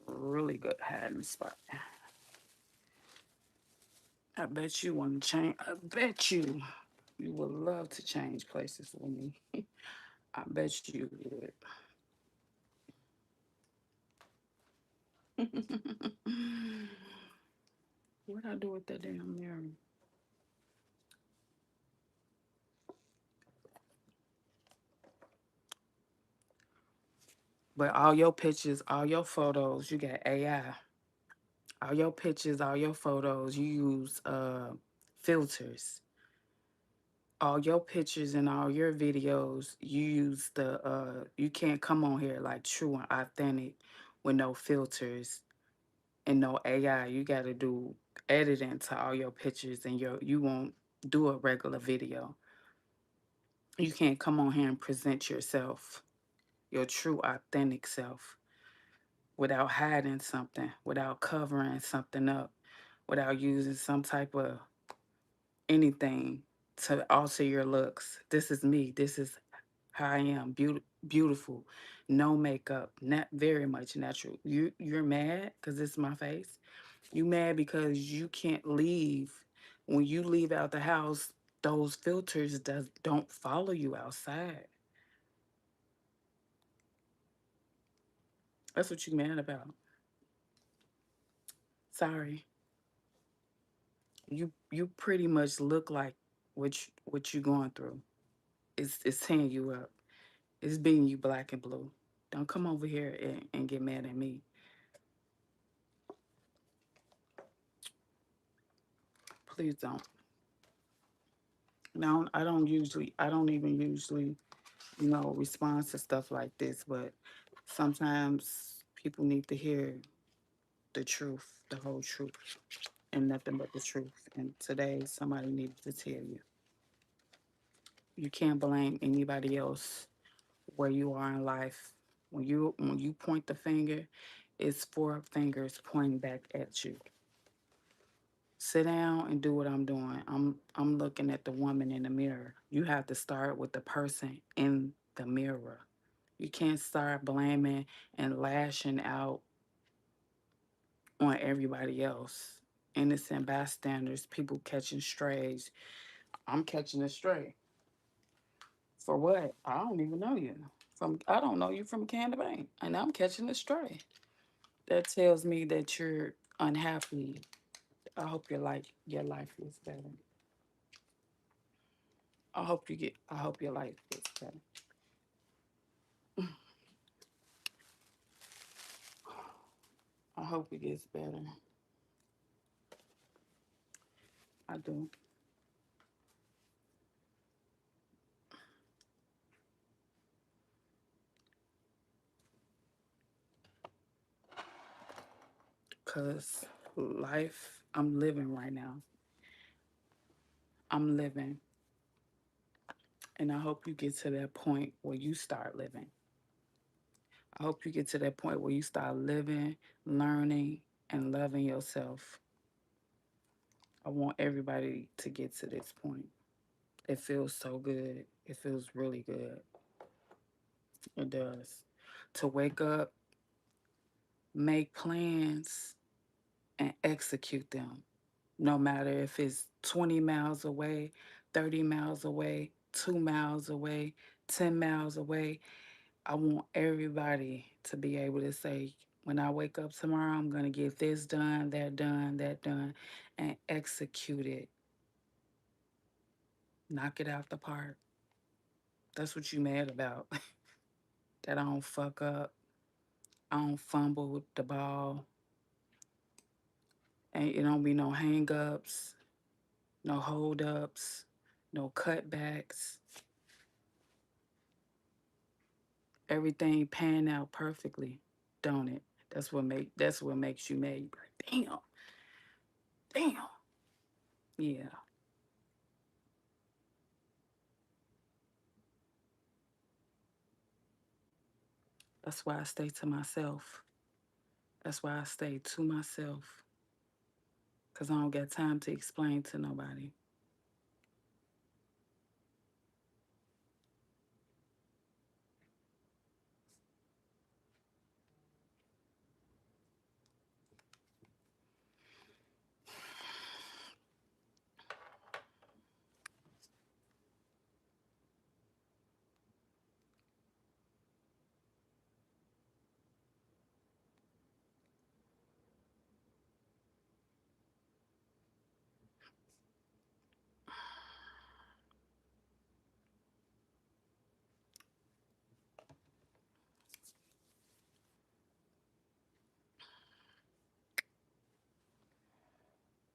A really good hiding spot. I bet you want to change. I bet you would love to change places with me. I bet you would. What I do with that damn mirror? But all your pictures, all your photos, you got AI. All your pictures, all your photos, you use filters. All your pictures and all your videos, you use the you can't come on here like true and authentic with no filters and no AI. You gotta do editing to all your pictures and you won't do a regular video. You can't come on here and present yourself, your true authentic self, without hiding something, without covering something up, without using some type of anything to alter your looks. This is me. This is how I am. Beautiful. No makeup. Not very much natural. You're mad because it's my face. You mad because you can't leave. When you leave out the house, those filters don't follow you outside. That's what you mad about. Sorry. You pretty much look like what you going through. It's tearing you up. It's beating you black and blue. Don't come over here and get mad at me. Please don't. No, I don't even usually, respond to stuff like this, but sometimes people need to hear the truth, the whole truth, and nothing but the truth. And today, somebody needed to tell you. You can't blame anybody else where you are in life. When you point the finger, it's four fingers pointing back at you. Sit down and do what I'm doing. I'm looking at the woman in the mirror. You have to start with the person in the mirror. You can't start blaming and lashing out on everybody else. Innocent bystanders, people catching strays. I'm catching a stray. For what? I don't even know you. I don't know you from a can of paint. And I'm catching a stray. That tells me that you're unhappy. I hope your life is better. I hope your life gets better. I hope it gets better. I do. Cause life I'm living right now. I'm living. And I hope you get to that point where you start living. I hope you get to that point where you start living, learning, and loving yourself. I want everybody to get to this point. It feels so good. It feels really good. It does. To wake up, make plans, and execute them. No matter if it's 20 miles away, 30 miles away, 2 miles away, 10 miles away. I want everybody to be able to say, when I wake up tomorrow, I'm going to get this done, that done, and execute it. Knock it out the park. That's what you mad about. That I don't fuck up. I don't fumble with the ball. And it don't be no hang ups, no hold ups. no cutbacks, everything pan out perfectly, don't it? That's what makes you mad. You be like, damn, damn. Yeah. That's why I stay to myself. That's why I stay to myself. Cause I don't got time to explain to nobody.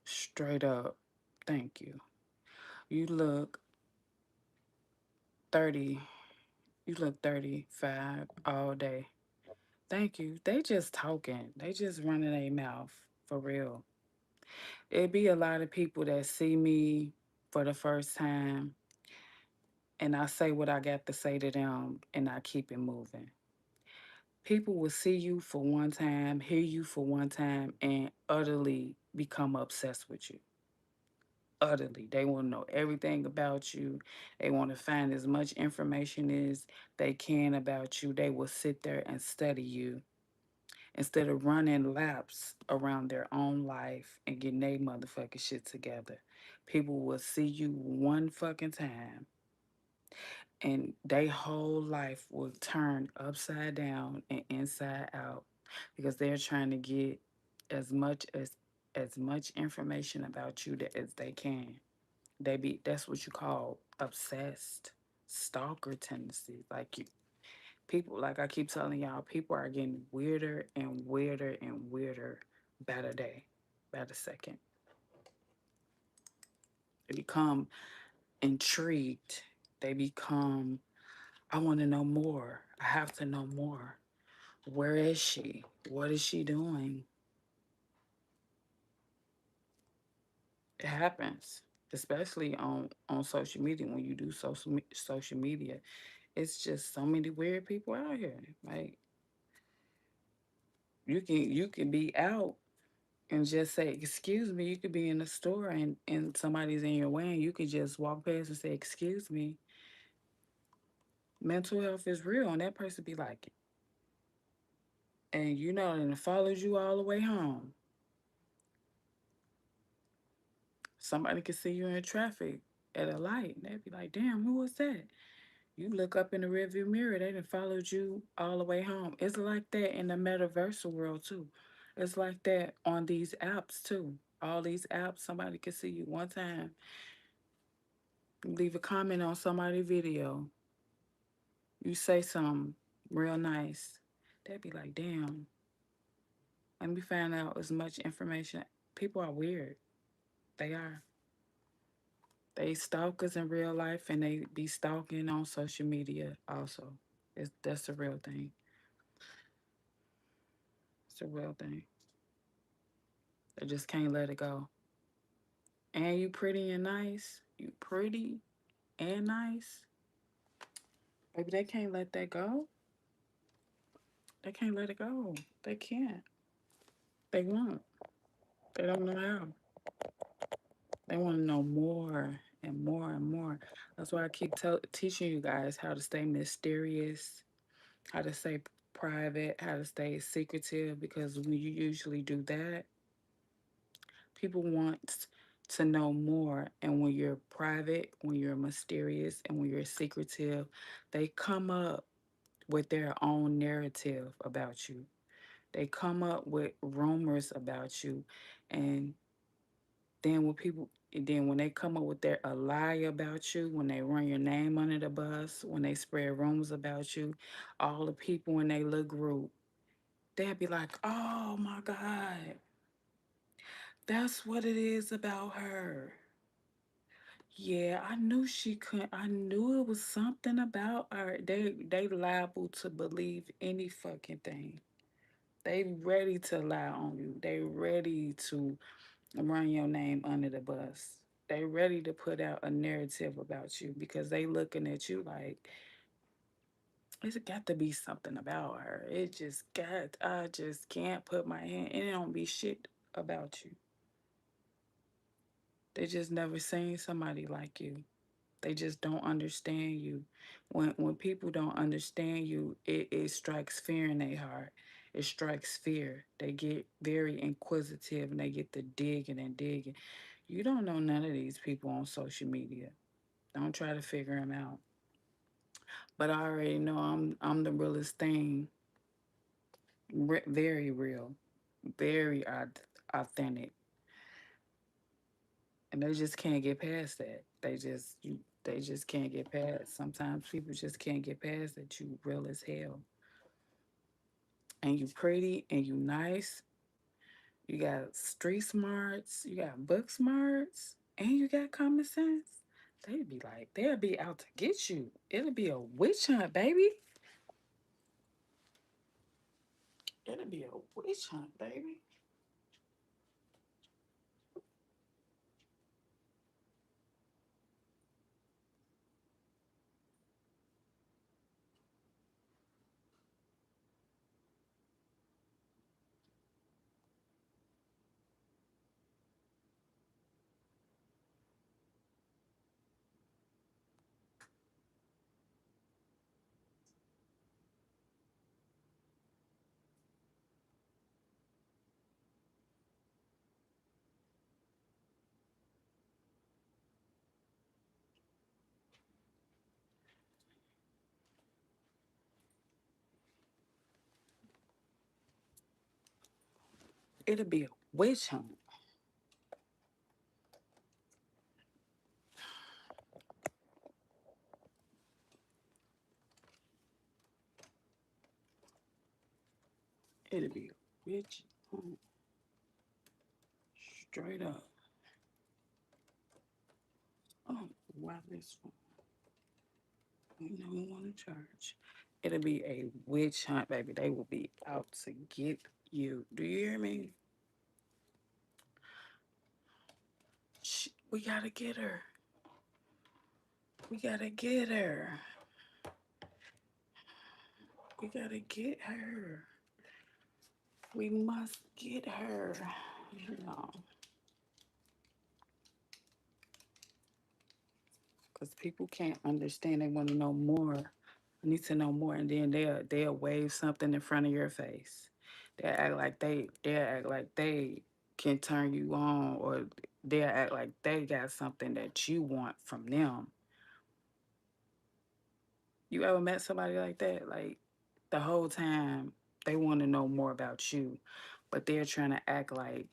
Straight up. Thank you. You look 30. You look 35 all day. Thank you. They just talking. They just running their mouth for real. It be a lot of people that see me for the first time and I say what I got to say to them and I keep it moving. People will see you for one time, hear you for one time, and utterly become obsessed with you. Utterly. They want to know everything about you. They want to find as much information as they can about you. They will sit there and study you instead of running laps around their own life and getting their motherfucking shit together. People will see you one fucking time and their whole life will turn upside down and inside out because they're trying to get as much as much information about you as they can. That's what you call obsessed stalker tendencies. Like you people, like I keep telling y'all, people are getting weirder and weirder and weirder by the day, by the second. They become intrigued. They become, I want to know more. I have to know more. Where is she? What is she doing? It happens, especially on social media. When you do social media, it's just so many weird people out here. Like you can be out and just say, excuse me. You could be in the store and somebody's in your way and you could just walk past and say, excuse me. Mental health is real and that person be like, and you know, and it follows you all the way home. Somebody could see you in traffic at a light and they'd be like, damn, who was that? You look up in the rearview mirror, they done followed you all the way home. It's like that in the metaversal world too. It's like that on these apps too. All these apps, somebody can see you one time. You leave a comment on somebody's video. You say something real nice. They'd be like, damn, let me find out as much information. People are weird. They are. They stalkers in real life and they be stalking on social media also. That's a real thing. It's a real thing. They just can't let it go. And you pretty and nice. You pretty and nice. Baby, they can't let that go. They can't let it go. They can't. They won't. They don't know how. They want to know more and more and more. That's why I keep teaching you guys how to stay mysterious, how to stay private, how to stay secretive, because when you usually do that, people want to know more. And when you're private, when you're mysterious, and when you're secretive, they come up with their own narrative about you. They come up with rumors about you. And then when they come up with a lie about you, when they run your name under the bus, when they spread rumors about you, all the people in their little group, they'll be like, oh my God, that's what it is about her. Yeah, I knew she couldn't. I knew it was something about her. They liable to believe any fucking thing. They ready to lie on you. They ready to run your name under the bus. They ready to put out a narrative about you because they looking at you like it's got to be something about her. It just got. I just can't put my hand. And it don't be shit about you. They just never seen somebody like you. They just don't understand you. When people don't understand you, it strikes fear in their heart. It strikes fear. They get very inquisitive and they get to digging and digging. You don't know none of these people on social media. Don't try to figure them out. But I already know I'm the realest thing. Very real, very authentic, and they just can't get past that. They just can't get past. Sometimes people just can't get past that you real as hell, and you pretty and you nice. You got street smarts, you got book smarts, and you got common sense. They'd be like, they'll be out to get you. It'll be a witch hunt, baby. It'll be a witch hunt, baby. It'll be a witch hunt. It'll be a witch hunt. Straight up. Oh, why this one? We know we want to charge. It'll be a witch hunt, baby. They will be out to get you. Do you hear me? We gotta get her. We gotta get her. We gotta get her. We must get her. No, because people can't understand. They want to know more. I need to know more, and then they'll wave something in front of your face. They'll act like they can turn you on, or they'll act like they got something that you want from them. You ever met somebody like that? Like the whole time they want to know more about you, but they're trying to act like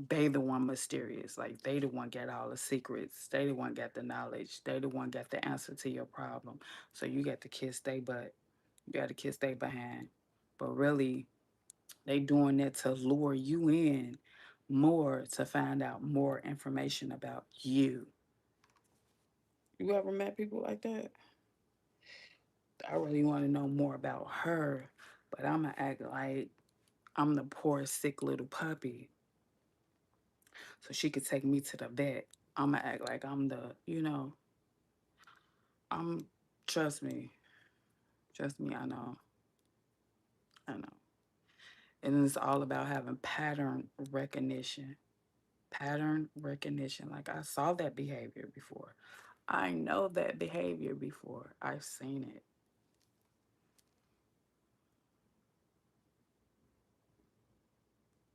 they the one mysterious. Like they the one got all the secrets. They the one got the knowledge. They the one got the answer to your problem. So you got to kiss they butt. You got to kiss they behind. But really, they doing that to lure you in more to find out more information about you. You ever met people like that? I really want to know more about her, but I'm gonna act like I'm the poor, sick little puppy, so she could take me to the vet. I'm gonna act like I'm I'm. Trust me, trust me. I know. And it's all about having pattern recognition. Pattern recognition. Like I saw that behavior before. I know that behavior before. I've seen it.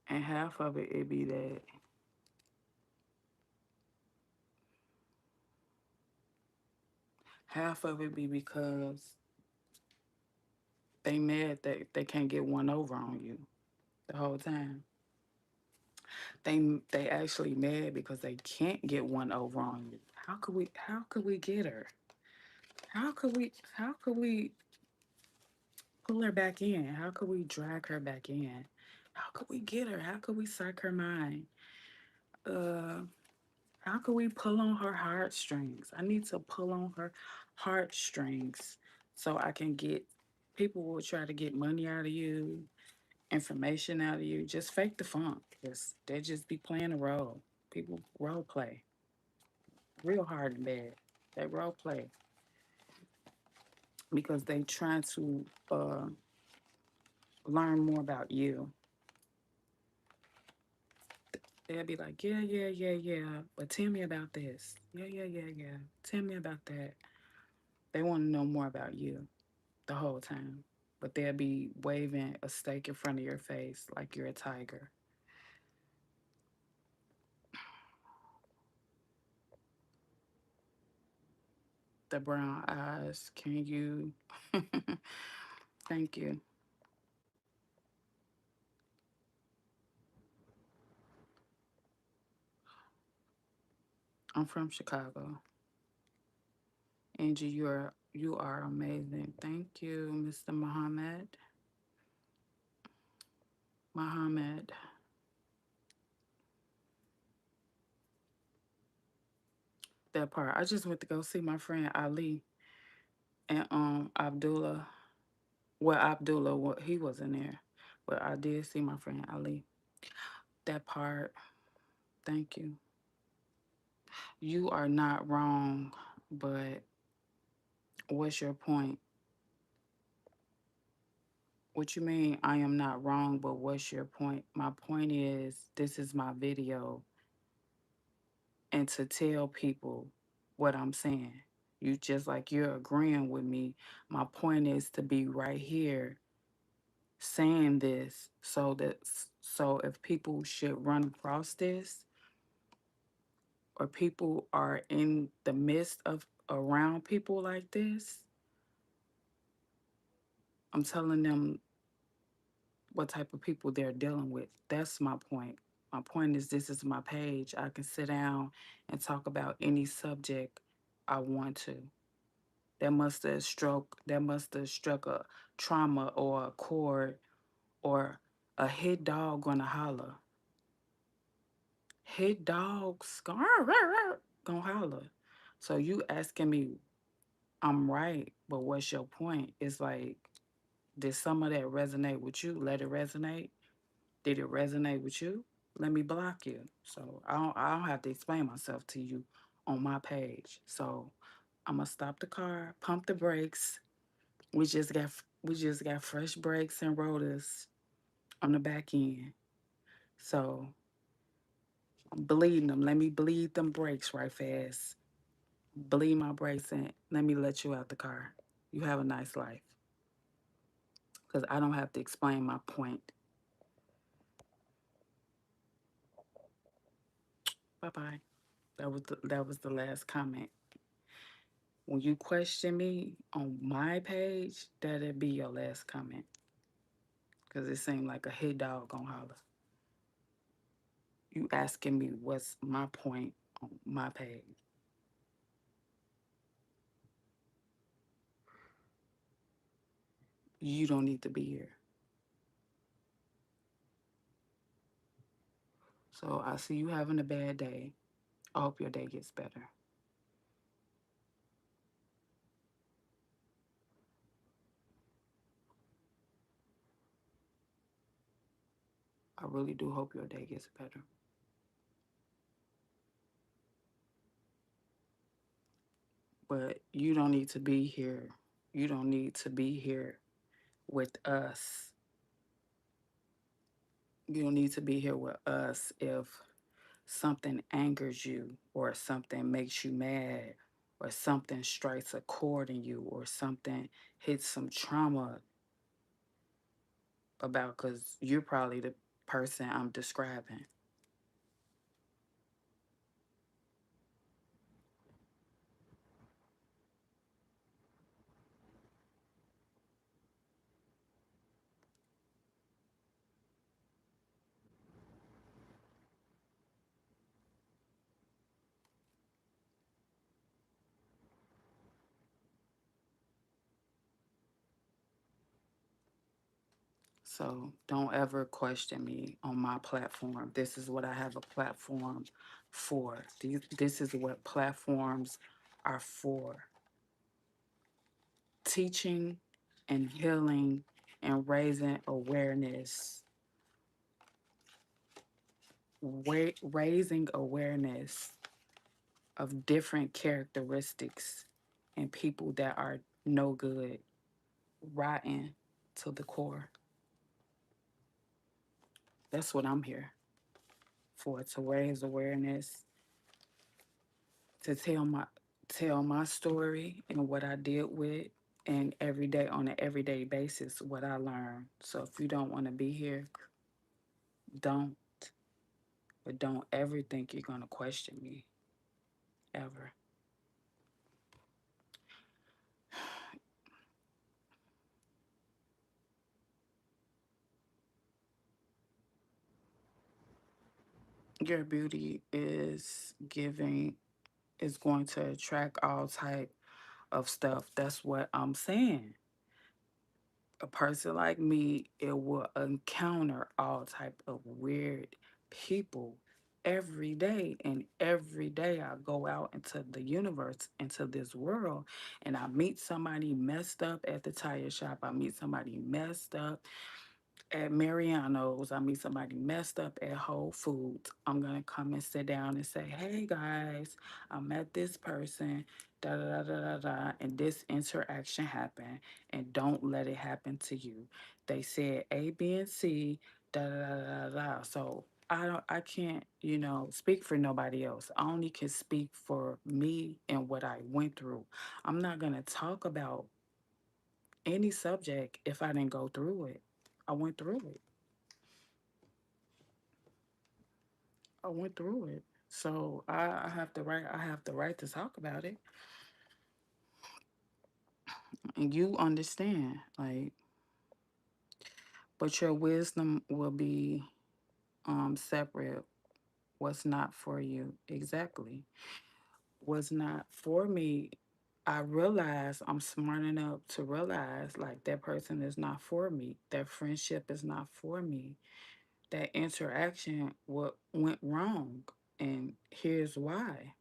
And half of it be that half of it be because they mad that they can't get one over on you the whole time. They actually mad because they can't get one over on you. How could we get her? How could we pull her back in? How could we drag her back in? How could we get her? How could we psych her mind? Uh How can we pull on her heartstrings? I need to pull on her heartstrings so I can get people will try to get money out of you, information out of you. Just fake the funk. They just be playing a role. People role play real hard and bad. They role play because they trying to learn more about you. They'll be like, yeah, yeah, yeah, yeah, but tell me about this. Yeah, yeah, yeah, yeah. Tell me about that. They want to know more about you the whole time, but they'll be waving a steak in front of your face like you're a tiger. The brown eyes, can you? Thank you. I'm from Chicago. Angie, you are amazing. Thank you, Mr. Muhammad. Muhammad. That part. I just went to go see my friend Ali and Abdullah. Well, Abdullah, what he wasn't there, but I did see my friend Ali. That part. Thank you. You are not wrong, but what's your point? What you mean I am not wrong, but what's your point? My point is this is my video and to tell people what I'm saying. You just like you're agreeing with me. My point is to be right here saying this so if people should run across this or people are in the midst of around people like this, I'm telling them what type of people they're dealing with. That's my point. My point is this is my page. I can sit down and talk about any subject I want to. That must have struck a trauma or a chord or a hit dog gonna holler. Hit dogs gonna holler. So you asking me, I'm right, but what's your point? It's like, did some of that resonate with you? Let it resonate. Did it resonate with you? Let me block you. So I don't have to explain myself to you on my page. So I'm gonna stop the car, pump the brakes. We just got fresh brakes and rotors on the back end. So I'm bleeding them. Let me bleed them brakes right fast. Bleed my brakes and let me let you out the car. You have a nice life. Because I don't have to explain my point. Bye bye. That was the last comment. When you question me on my page, that'll be your last comment. Cause it seemed like a hit dog gonna holler. You asking me what's my point on my page. You don't need to be here. So I see you having a bad day. I hope your day gets better. I really do hope your day gets better. But you don't need to be here. You don't need to be here with us. You don't need to be here with us if something angers you or something makes you mad or something strikes a chord in you or something hits some trauma about because you're probably the person I'm describing. So don't ever question me on my platform. This is what I have a platform for. This is what platforms are for: teaching and healing and raising awareness, raising awareness of different characteristics and people that are no good, rotten to the core. That's what I'm here for, to raise awareness, to tell my story and what I deal with, and every day, on an everyday basis, what I learn. So if you don't want to be here, don't. But don't ever think you're gonna question me, ever. Your beauty is going to attract all type of stuff. That's what I'm saying. A person like me, it will encounter all type of weird people every day, and every day I go out into the universe, into this world, and I meet somebody messed up at the tire shop. I meet somebody messed up at Mariano's. I meet somebody messed up at Whole Foods. I'm gonna come and sit down and say, "Hey guys, I met this person, da da da da da da, and this interaction happened, and don't let it happen to you. They said A, B, and C, da da da da da." So I can't, speak for nobody else. I only can speak for me and what I went through. I'm not gonna talk about any subject if I didn't go through it. I went through it. I went through it. So I have the right. I have the right to talk about it, and you understand. Like, but your wisdom will be separate. What's not for you exactly? What's not for me? I realize I'm smart enough to realize like that person is not for me. That friendship is not for me. That interaction what went wrong, and here's why.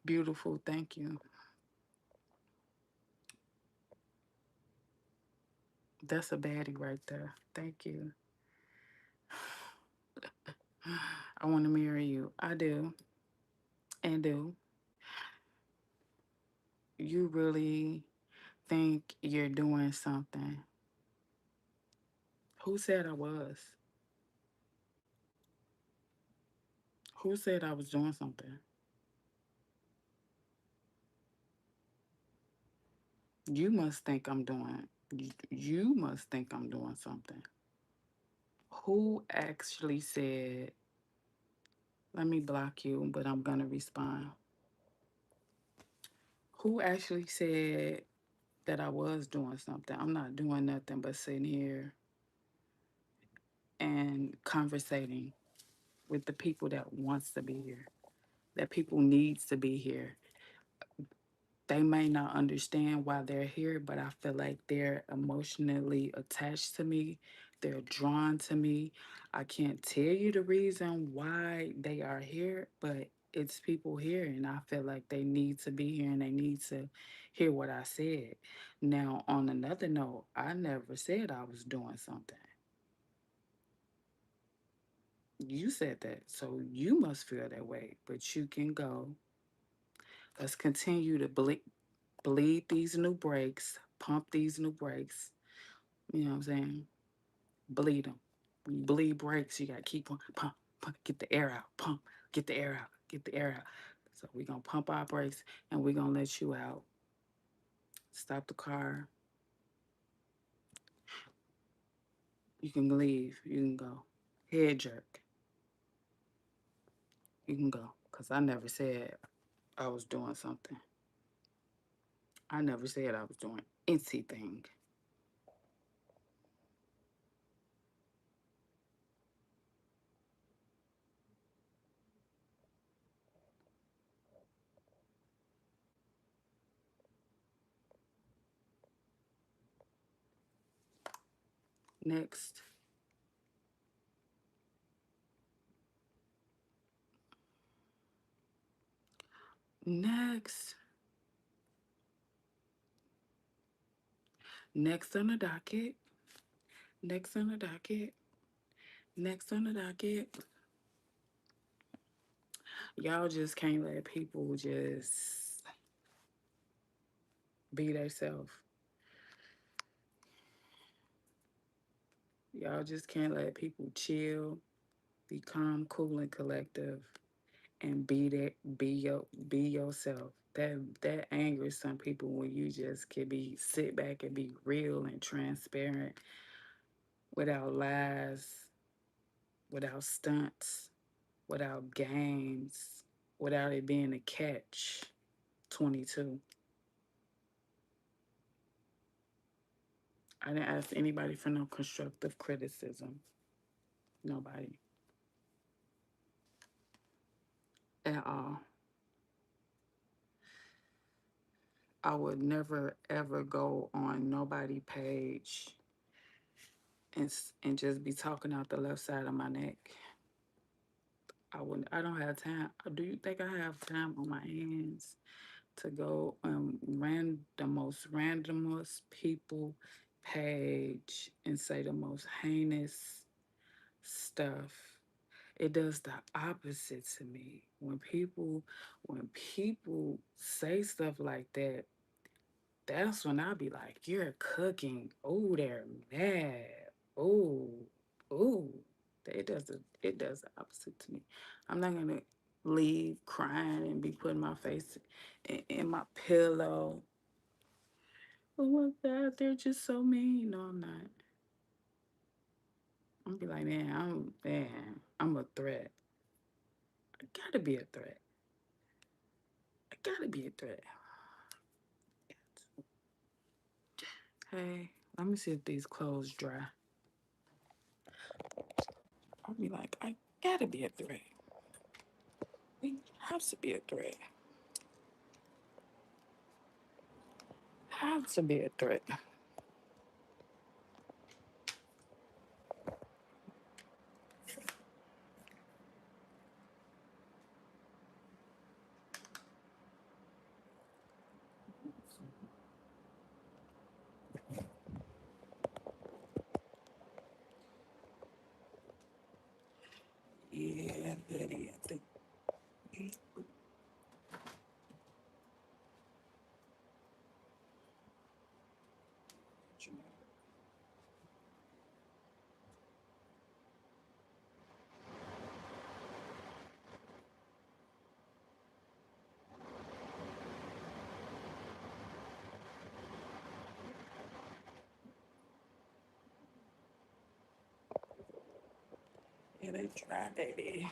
Beautiful, thank you. That's a baddie right there. Thank you. I want to marry you. I do. And do. You really think you're doing something? Who said I was? Who said I was doing something? You must think I'm doing. You must think I'm doing something. Who actually said, let me block you, but I'm going to respond? Who actually said that I was doing something? I'm not doing nothing but sitting here and conversating with the people that wants to be here, that people needs to be here. They may not understand why they're here, but I feel like they're emotionally attached to me. They're drawn to me. I can't tell you the reason why they are here, but it's people here, and I feel like they need to be here and they need to hear what I said. Now, on another note, I never said I was doing something. You said that, so you must feel that way, but you can go. Let's continue to bleed these new brakes, pump these new brakes. You know what I'm saying? Bleed them. When you bleed brakes, you gotta keep on pump, get the air out, pump, get the air out, get the air out. So we're gonna pump our brakes and we're gonna let you out. Stop the car. You can leave. You can go. Head jerk. You can go. Cause I never said I was doing something. I never said I was doing anything. Next. Next, next on the docket, next on the docket, next on the docket. Y'all just can't let people just be themselves. Y'all just can't let people chill, be calm, cool, and collective, and be yourself. That angers some people when you just can be sit back and be real and transparent without lies, without stunts, without games, without it being a catch 22. I didn't ask anybody for no constructive criticism. Nobody at all. I would never ever go on nobody page and just be talking out the left side of my neck. I wouldn't. I don't have time. Do you think I have time on my hands to go the most randomest people page and say the most heinous stuff? It does the opposite to me. When people say stuff like that, that's when I be like, you're cooking. Oh, they're mad. Oh, oh. It does the opposite to me. I'm not gonna leave crying and be putting my face in my pillow. Oh my God, they're just so mean. No, I'm not. I'm gonna be like, I'm a threat. I gotta be a threat. I gotta be a threat. Hey, let me see if these clothes dry. I'll be like, I gotta be a threat. We have to be a threat. Have to be a threat. Yeah, Betty, I think. Yeah, they try, baby.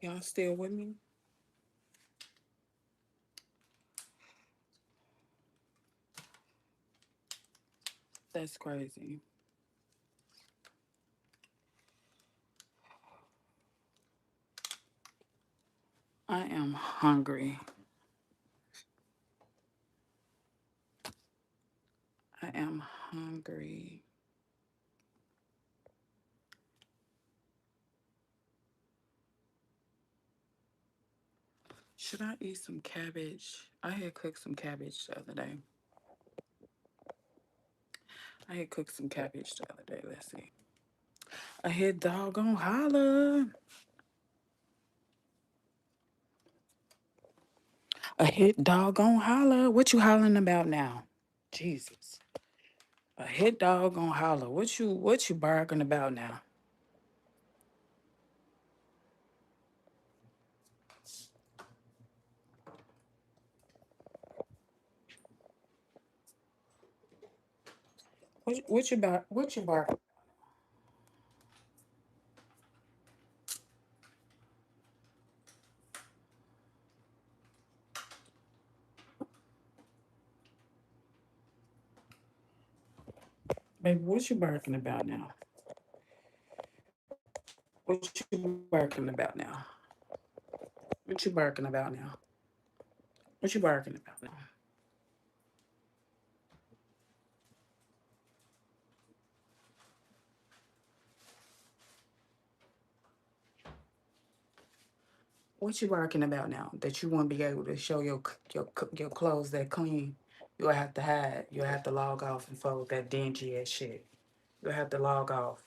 Y'all still with me? That's crazy. I am hungry. I am hungry. Should I eat some cabbage? I had cooked some cabbage the other day. I had cooked some cabbage the other day. Let's see. I hit doggone holler. A hit doggone holler. What you hollering about now? Jesus. A hit doggone holler. What you barking about now? What you barking? Baby, what you barking about now? What you barking about now? What you barking about now? What you barking about now? What you barking about now? That you won't be able to show your clothes that clean? You'll have to hide. You'll have to log off and fold that dingy ass shit. You'll have to log off.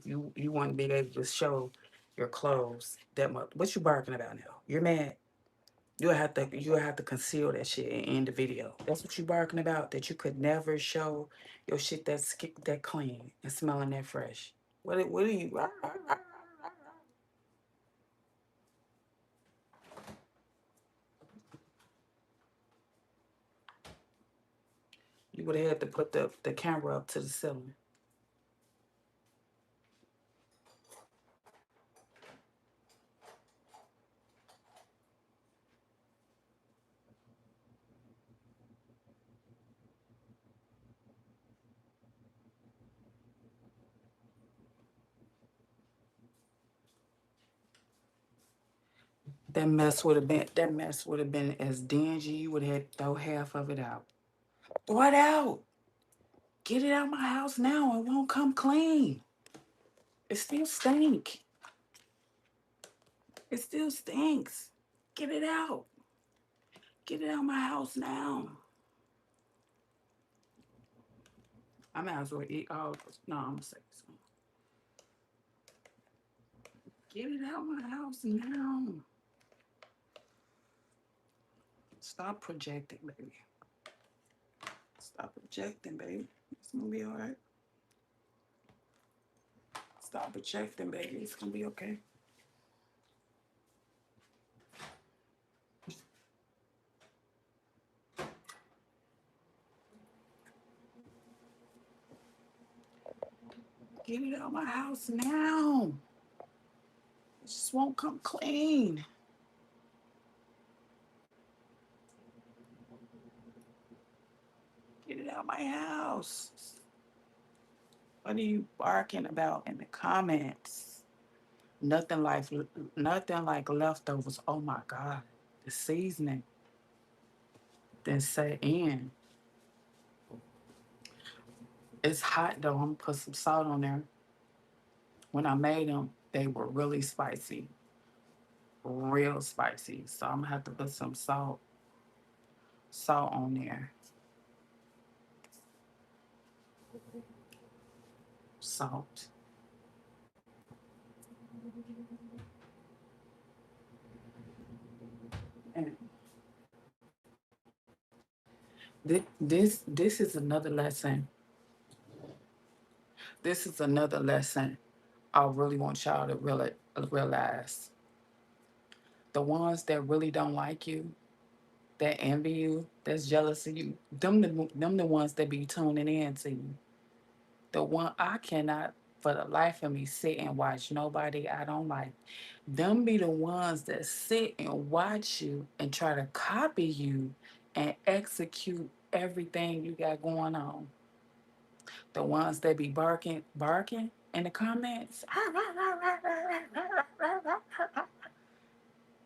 You won't be able to show your clothes that much. What you barking about now? You're mad. You'll have to conceal that shit and end the video. That's what you barking about. That you could never show your shit that clean and smelling that fresh. What are you? You would have had to put the camera up to the ceiling. That mess would have been as dingy. You would have had to throw half of it out. Throw it out. Get it out my house now. It won't come clean. It still stink. It still stinks. Get it out. Get it out my house now. I might as well eat all. No, I'm gonna say something. Get it out my house now. Stop projecting, baby. Stop projecting, baby. It's gonna be all right. Stop projecting, baby. It's gonna be okay. Get it out my house now. It just won't come clean. Get it out my house. What are you barking about in the comments? Nothing like nothing like leftovers. Oh my god. The seasoning. Then set in. It's hot though. I'm gonna put some salt on there. When I made them, they were really spicy. Real spicy. So I'm gonna have to put some salt on there. Salt. And this is another lesson. This is another lesson I really want y'all to really realize. The ones that really don't like you, that envy you, that's jealous of you, them the ones that be tuning in to you. The one I cannot. for the life of me sit and watch nobody I don't like. Them be the ones that sit and watch you and try to copy you and execute everything you got going on. The ones that be barking in the comments.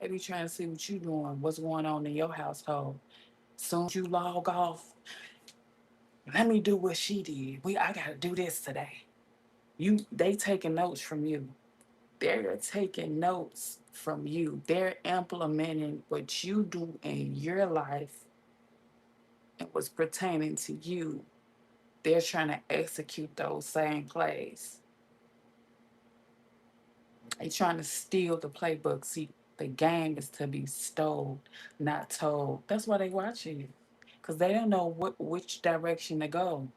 They be trying to see what you doing, what's going on in your household. Soon as you log off, let me do what she did. I gotta do this today. They taking notes from you. They're taking notes from you. They're implementing what you do in your life and what's pertaining to you. They're trying to execute those same plays. They trying to steal the playbook. See, the game is to be stole, not told. That's why they watching you, because they don't know which direction to go.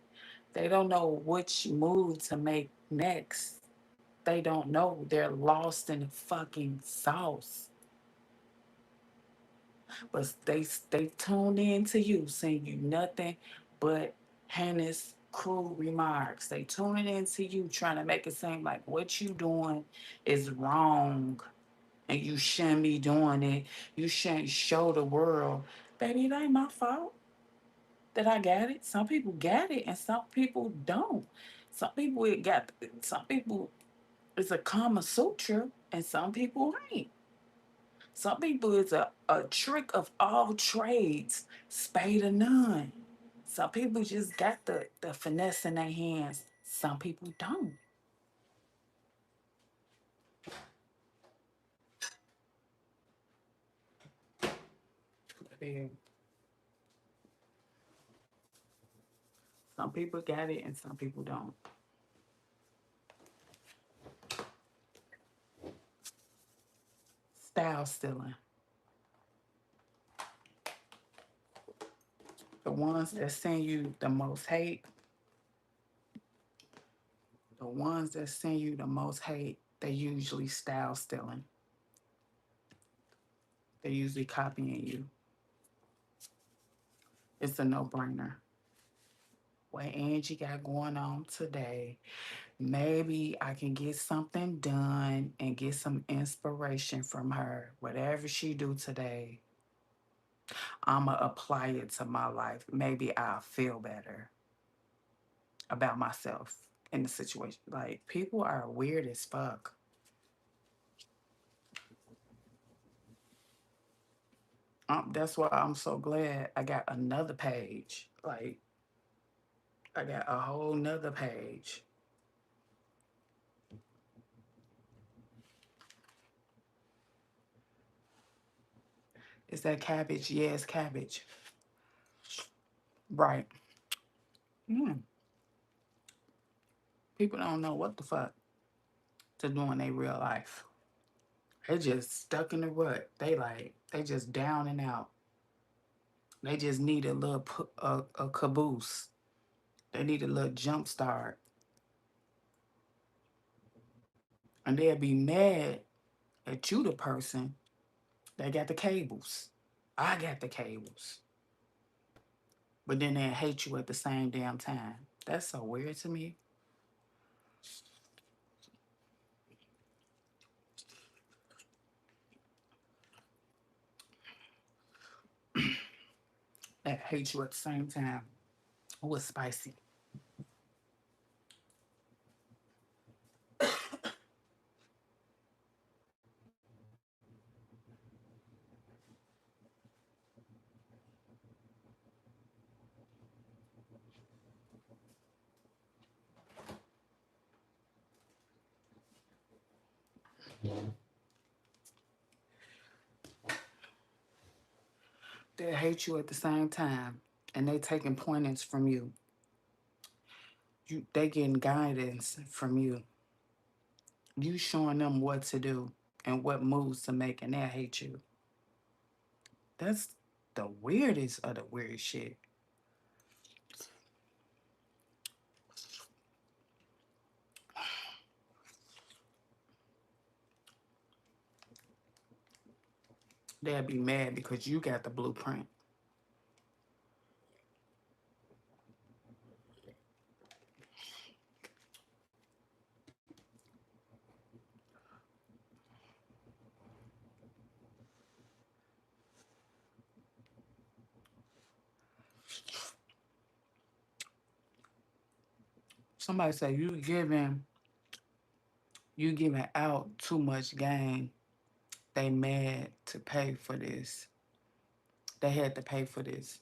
They don't know which move to make next. They don't know. They're lost in the fucking sauce. But they tune in to you, saying you nothing but heinous, cruel remarks. They tuning into you, trying to make it seem like what you doing is wrong, and you shouldn't be doing it. You shouldn't show the world, baby. It ain't my fault that I got it. Some people got it, and some people don't. Some people it got. Some people it's a Kama Sutra, and some people ain't. Some people it's a trick of all trades, spade or none. Some people just got the finesse in their hands. Some people don't. They- Some people got it and some people don't. Style stealing. The ones that send you the most hate, the ones that send you the most hate, they usually style stealing. They usually copying you. It's a no-brainer. What Angie got going on today, maybe I can get something done and get some inspiration from her. Whatever she do today, I'ma apply it to my life. Maybe I'll feel better about myself in the situation. Like people are weird as fuck. That's why I'm so glad I got another page. Like I got a whole nother page. Is that cabbage? Yes, cabbage. Right. Mm. People don't know what the fuck to do in their real life. They just stuck in the rut. They just down and out. They just need a little a caboose. They need a little jump start, and they'll be mad at you, the person that got the cables. I got the cables, but then they hate you at the same damn time. That's so weird to me. That hate you at the same time. Oh, it's spicy. They hate you at the same time, and they taking pointers from you. They getting guidance from you. You showing them what to do and what moves to make, and they hate you. That's the weirdest of the weird shit. They'll be mad because you got the blueprint. Somebody say you giving out too much game. They mad to pay for this. They had to pay for this.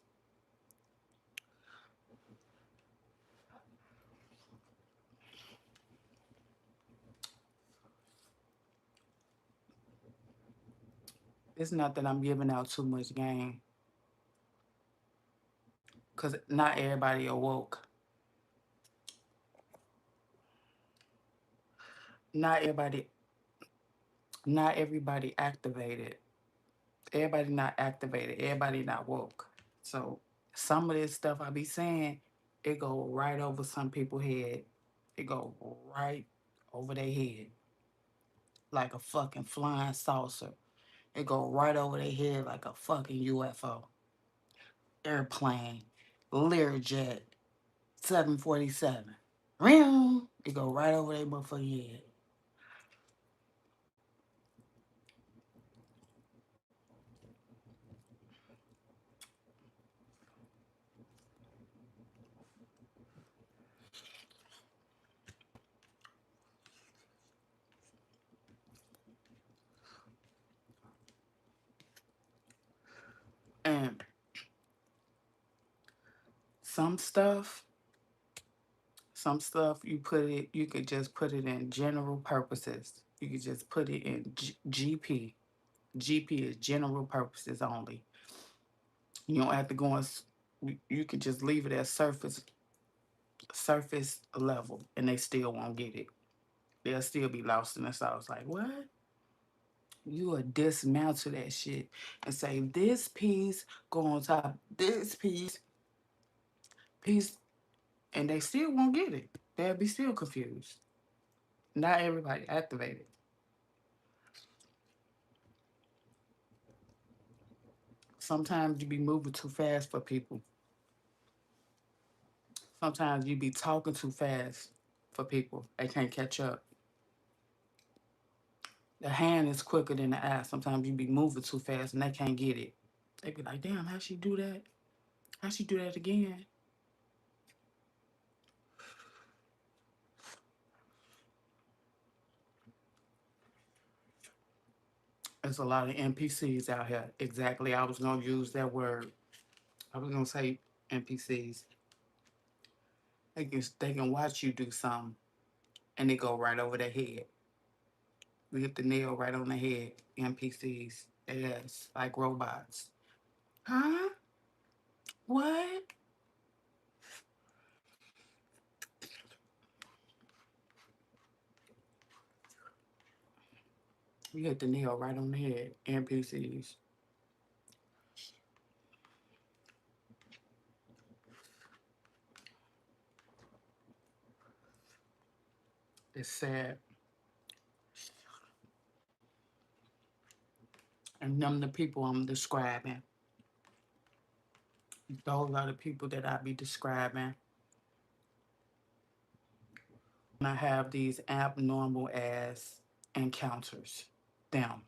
It's not that I'm giving out too much game, cause not everybody awoke. Not everybody. Not everybody activated. Everybody not activated. Everybody not woke. So some of this stuff I be saying, it go right over some people's head. It go right over their head like a fucking flying saucer. It go right over their head like a fucking UFO, airplane, Learjet, 747. Real. It go right over their motherfucking head. And some stuff, some stuff you could just put it in general purposes. You could just put it in GP. GP is general purposes only. You don't have to go on. You could just leave it at surface level, and they still won't get it. They'll still be lost in the sauce. Like what? You will dismantle that shit and say this piece go on top this piece, and they still won't get it. They'll be still confused. Not everybody activated. Sometimes you be moving too fast for people. Sometimes you be talking too fast for people. They can't catch up. The hand is quicker than the eye. Sometimes you be moving too fast and they can't get it. They be like, damn, how she do that? How she do that again? There's a lot of NPCs out here. Exactly. I was gonna use that word. I was gonna say NPCs. They can watch you do something and they go right over their head. We hit the nail right on the head. NPCs. Yes, like robots. Huh? What? We hit the nail right on the head. NPCs. It's sad. And them the people I'm describing. Those are the people that I be describing when I have these abnormal ass encounters. Them.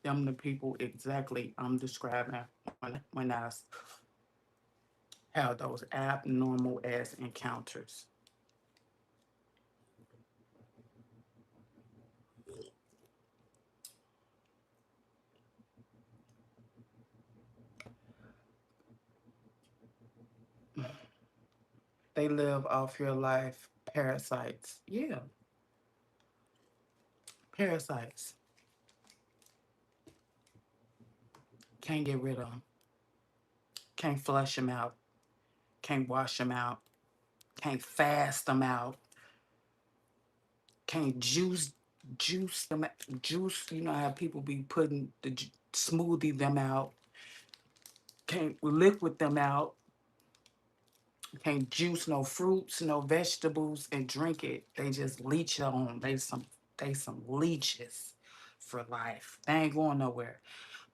Them the people exactly I'm describing when I have those abnormal ass encounters. They live off your life. Parasites. Yeah, parasites. Can't get rid of them. Can't flush them out. Can't wash them out. Can't fast them out. Can't juice them. Juice. You know how people be putting the smoothie them out. Can't liquid them out. Can't juice no fruits, no vegetables, and drink it. They just leech on. They some leeches for life. They ain't going nowhere.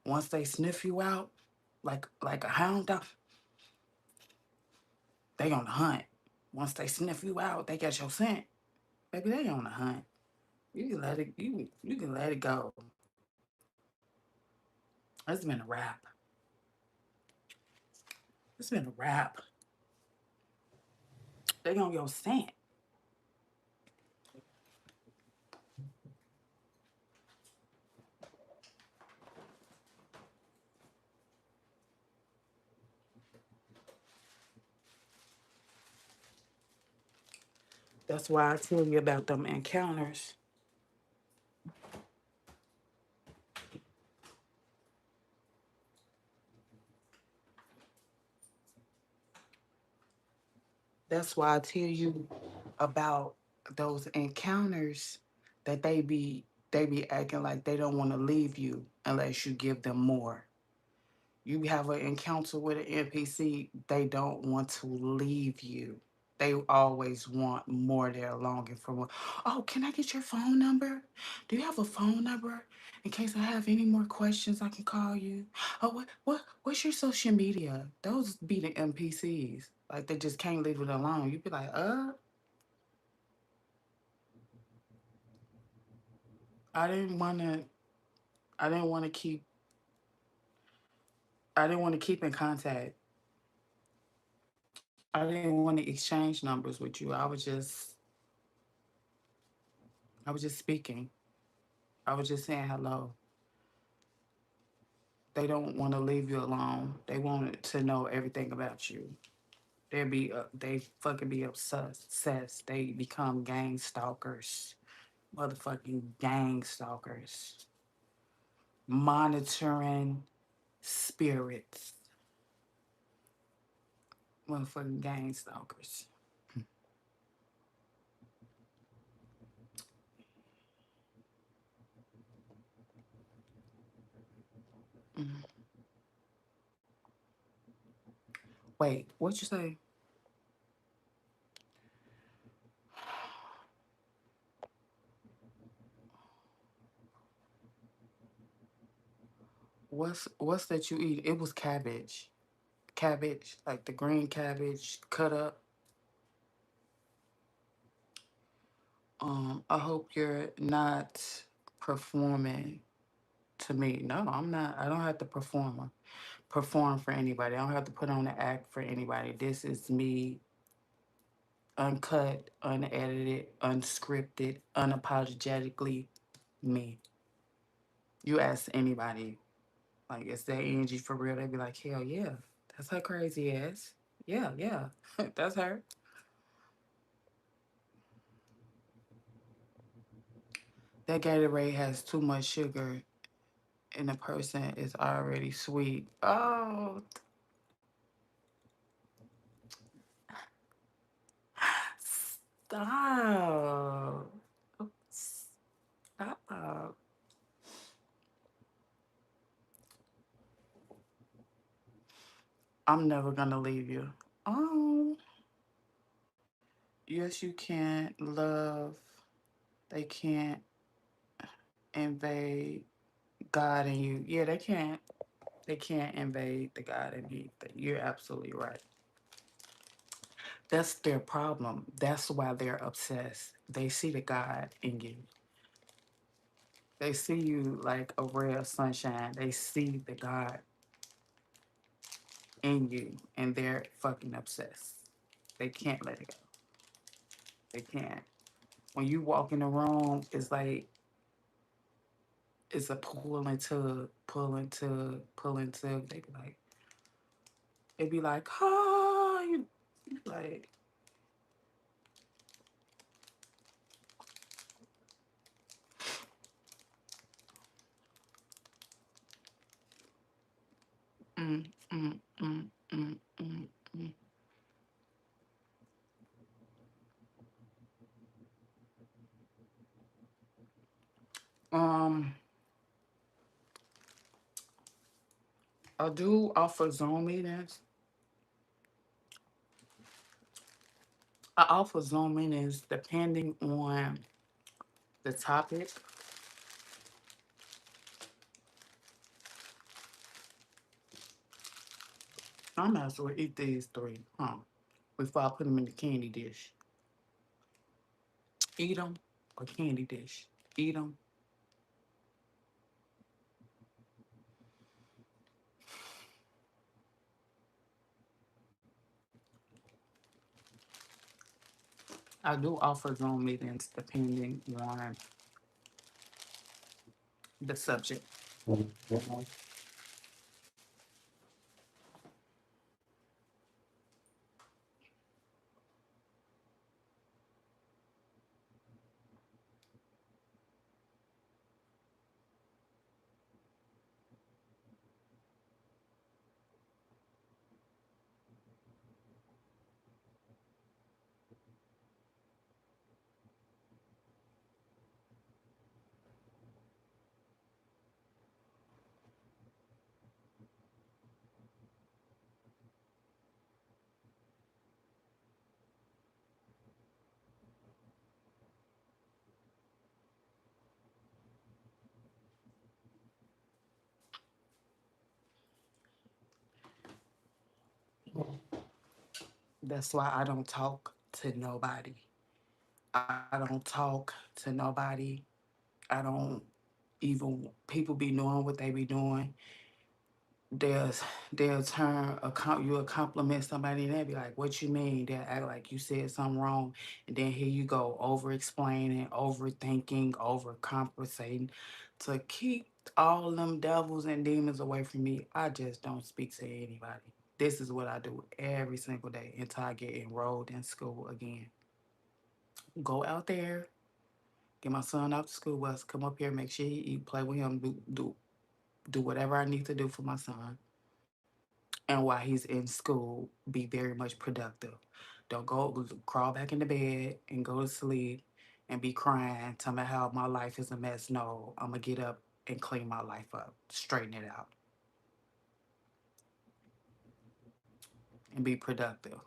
Once they sniff you out, like a hound dog, they on the hunt. Once they sniff you out, they get your scent. Baby, they on the hunt. You can let it go. It's been a wrap. It's been a wrap. They on your scent. That's why I tell you about them encounters. That's why I tell you about those encounters that they be acting like they don't want to leave you unless you give them more. You have an encounter with an NPC, they don't want to leave you. They always want more. They're longing for more. Oh, can I get your phone number? Do you have a phone number? In case I have any more questions, I can call you. Oh, what's your social media? Those be the NPCs. Like they just can't leave it alone. You be like, I didn't wanna I didn't wanna keep I didn't want to keep in contact. I didn't want to exchange numbers with you. I was just speaking. I was just saying hello. They don't want to leave you alone. They want to know everything about you. They fucking be obsessed. They become gang stalkers, motherfucking gang stalkers, monitoring spirits, motherfucking gang stalkers. Mhm. Wait, what you say? What's that you eat? It was cabbage, like the green cabbage cut up. I hope you're not performing to me. No, I'm not. I don't have to perform for anybody. I don't have to put on an act for anybody. This is me, uncut, unedited, unscripted, unapologetically me. You ask anybody, like, is that Angie for real? They'd be like, hell yeah, that's her crazy ass. Yeah, yeah, that's her. That Gatorade has too much sugar and the person is already sweet. Oh, stop. Stop. I'm never gonna leave you. Oh, yes, you can't love. They can't invade God in you. Yeah, they can't. They can't invade the God in you. You're absolutely right. That's their problem. That's why they're obsessed. They see the God in you. They see you like a ray of sunshine. They see the God in you, and they're fucking obsessed. They can't let it go. They can't. When you walk in the room, it's like it's a pulling tug, pulling tug, pulling tug. They be like, it be like, oh, you like, mm, mm, mm, mm, mm, mm. Um, I do offer Zoom meetings. I offer Zoom meetings depending on the topic. I might as well eat these three, huh? Before I put them in the candy dish. Eat them or candy dish. Eat them. I do offer Zoom meetings depending on the subject. That's why I don't talk to nobody. I don't talk to nobody. I don't even people be knowing what they be doing. They'll they'll turn you a compliment somebody and they'll be like, "What you mean?" They'll act like you said something wrong, and then here you go over explaining, overthinking, overcompensating to keep all them devils and demons away from me. I just don't speak to anybody. This is what I do every single day until I get enrolled in school again. Go out there, get my son off the school bus, come up here, make sure he eat, play with him, do whatever I need to do for my son. And while he's in school, be very much productive. Don't crawl back into bed and go to sleep and be crying, tell me how my life is a mess. No, I'm gonna get up and clean my life up, straighten it out, and be productive.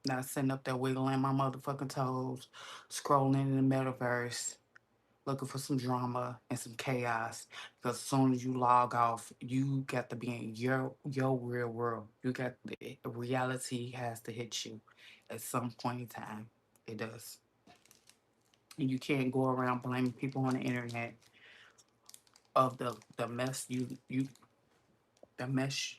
Not sitting up there wiggling my motherfucking toes, scrolling in the metaverse, looking for some drama and some chaos. Because as soon as you log off, you got to be in your real world. You got the reality has to hit you at some point in time. It does. And you can't go around blaming people on the internet of the mess you the mess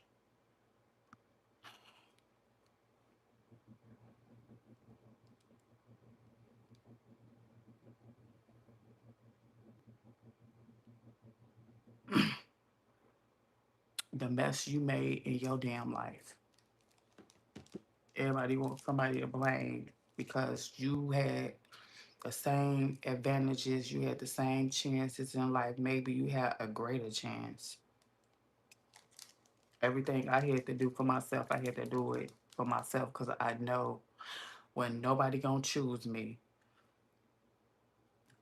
the mess you made in your damn life. Everybody wants somebody to blame because you had the same advantages, you had the same chances in life. Maybe you had a greater chance. Everything I had to do for myself, I had to do it for myself because I know when nobody gonna choose me,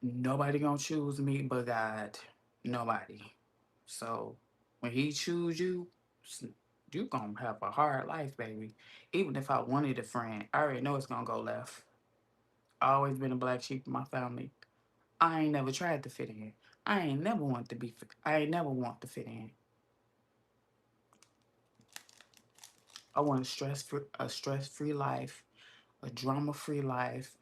nobody gonna choose me but God. Nobody. So when he choose you, s- you gonna have a hard life, baby. Even if I wanted a friend, I already know it's gonna go left. I always been a black sheep in my family. I ain't never tried to fit in. I ain't never want to be. I ain't never want to fit in. I want a stress free life, a drama free life.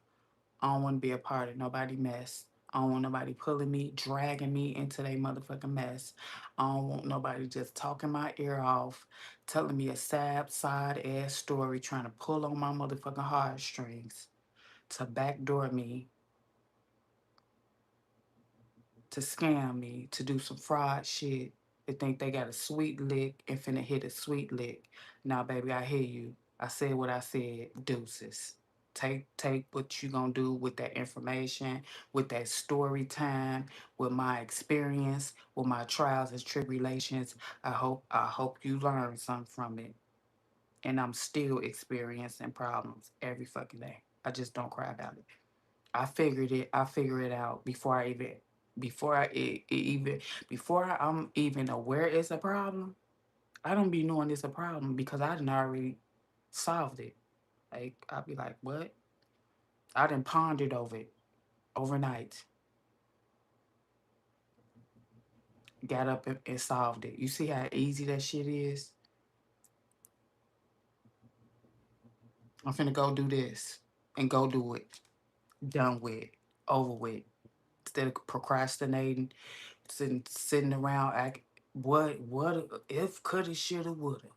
I don't want to be a part of nobody mess. I don't want nobody pulling me, dragging me into their motherfucking mess. I don't want nobody just talking my ear off, telling me a sad ass story, trying to pull on my motherfucking heartstrings to backdoor me, to scam me, to do some fraud shit. They think they got a sweet lick and finna hit a sweet lick. Now, baby, I hear you. I said what I said. Deuces. Take what you gonna do with that information, with that story time, with my experience, with my trials and tribulations. I hope you learn something from it. And I'm still experiencing problems every fucking day. I just don't cry about it. I figured it. I figure it out before I it even before I'm even aware it's a problem. I don't be knowing it's a problem because I didn't already solved it. Like I'll be like, what? I didn't pondered over it overnight. Got up and solved it. You see how easy that shit is? I'm finna go do this and go do it. Done with. Over with. Instead of procrastinating, sitting around what if coulda shoulda woulda.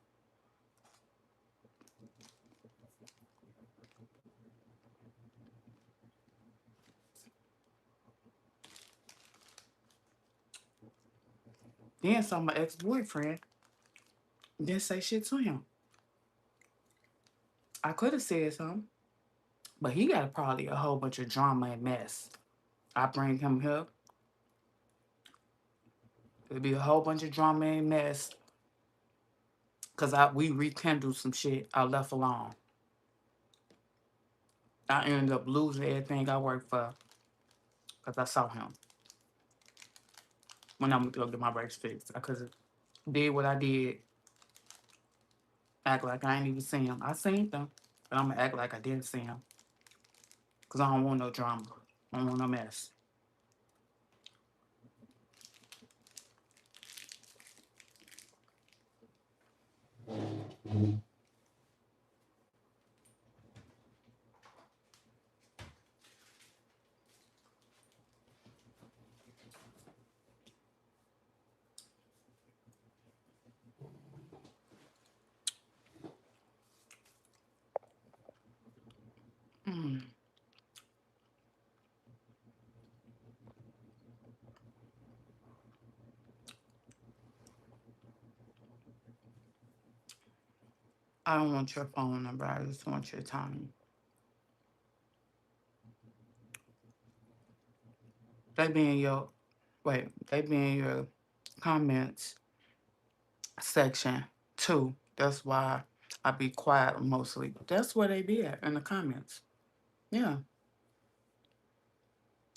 Then saw my ex-boyfriend, didn't say shit to him. I could have said something, but he got probably a whole bunch of drama and mess. I bring him here, it'd be a whole bunch of drama and mess, cause we rekindled some shit I left alone. I ended up losing everything I worked for, cause I saw him when I went to go get my brakes fixed. I could have did what I did, act like I ain't even seen him. I seen them, but I'm gonna act like I didn't see him, cause I don't want no drama. I don't want no mess. Mm. I don't want your phone number. I just want your time. They be in your They be in your comments section too. That's why I be quiet mostly. That's where they be at in the comments. Yeah,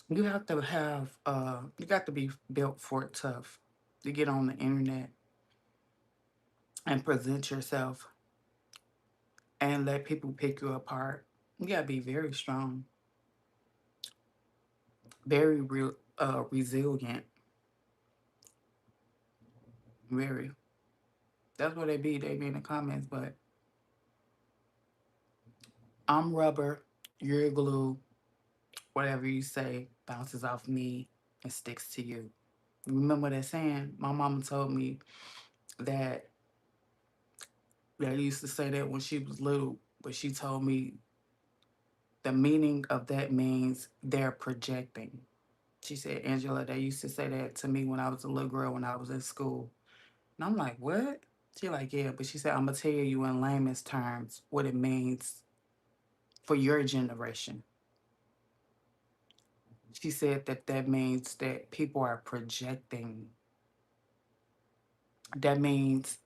you got to be built for it tough to get on the internet and present yourself and let people pick you apart. You gotta be very strong, very resilient, very. That's what they be. They be in the comments, but I'm rubber, you're glue. Whatever you say bounces off me and sticks to you. Remember that saying? My mama told me that they used to say that when she was little, but she told me the meaning of that means they're projecting. She said, Angela, they used to say that to me when I was a little girl when I was in school. And I'm like, what? She like, yeah, but she said, I'm gonna tell you in layman's terms what it means for your generation. She said that that means that people are projecting. That means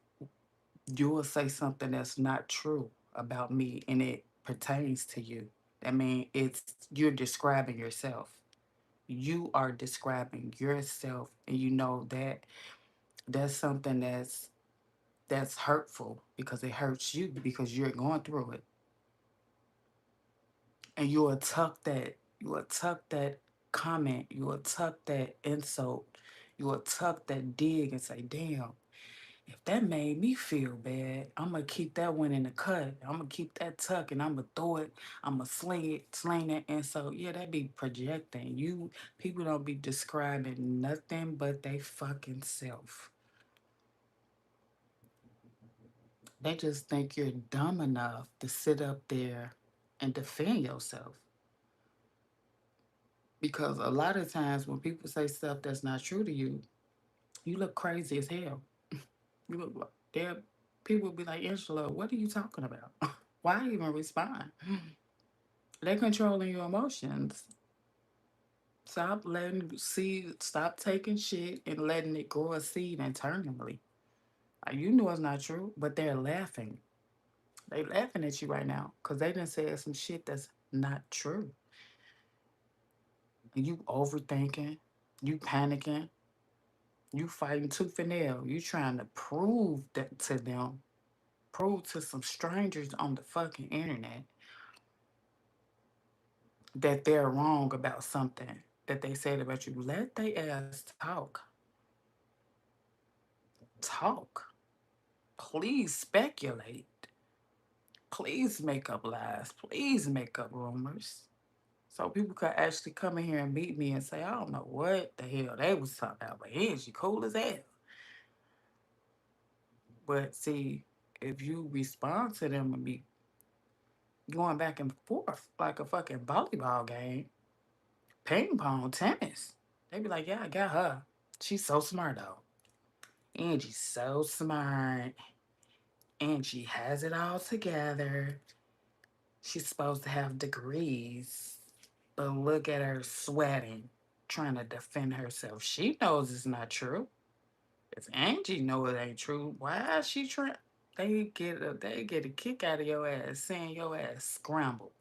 you will say something that's not true about me and it pertains to you. I mean, it's you're describing yourself. You are describing yourself, and you know that that's something that's hurtful because it hurts you because you're going through it, and you will tuck that comment, you will tuck that insult, you will tuck that dig and say, "Damn, if that made me feel bad, I'm gonna keep that one in the cut. I'm gonna keep that tuck and I'm gonna throw it. I'm gonna sling it." And so, yeah, that be projecting. People don't be describing nothing but they fucking self. They just think you're dumb enough to sit up there and defend yourself. Because a lot of times when people say stuff that's not true to you, you look crazy as hell. You look like there. People be like, Angela, what are you talking about? Why even respond? They're controlling your emotions. Stop taking shit and letting it grow a seed internally. Like, you know it's not true, but they're laughing. They laughing at you right now because they didn't say some shit that's not true. And you overthinking, you panicking, you fighting tooth and nail. You trying to prove that to them, prove to some strangers on the fucking internet that they're wrong about something that they said about you. Let they ass talk. Talk. Please speculate. Please make up lies. Please make up rumors. So people could actually come in here and meet me and say, I don't know what the hell they was talking about, but Angie cool as hell. But see, if you respond to them and be going back and forth like a fucking volleyball game, ping pong, tennis, they be like, yeah, I got her. She's so smart though. Angie's so smart. Angie has it all together. She's supposed to have degrees, but look at her sweating, trying to defend herself. She knows it's not true. If Angie know it ain't true, why is she trying? They get a kick out of your ass, saying your ass scrambled,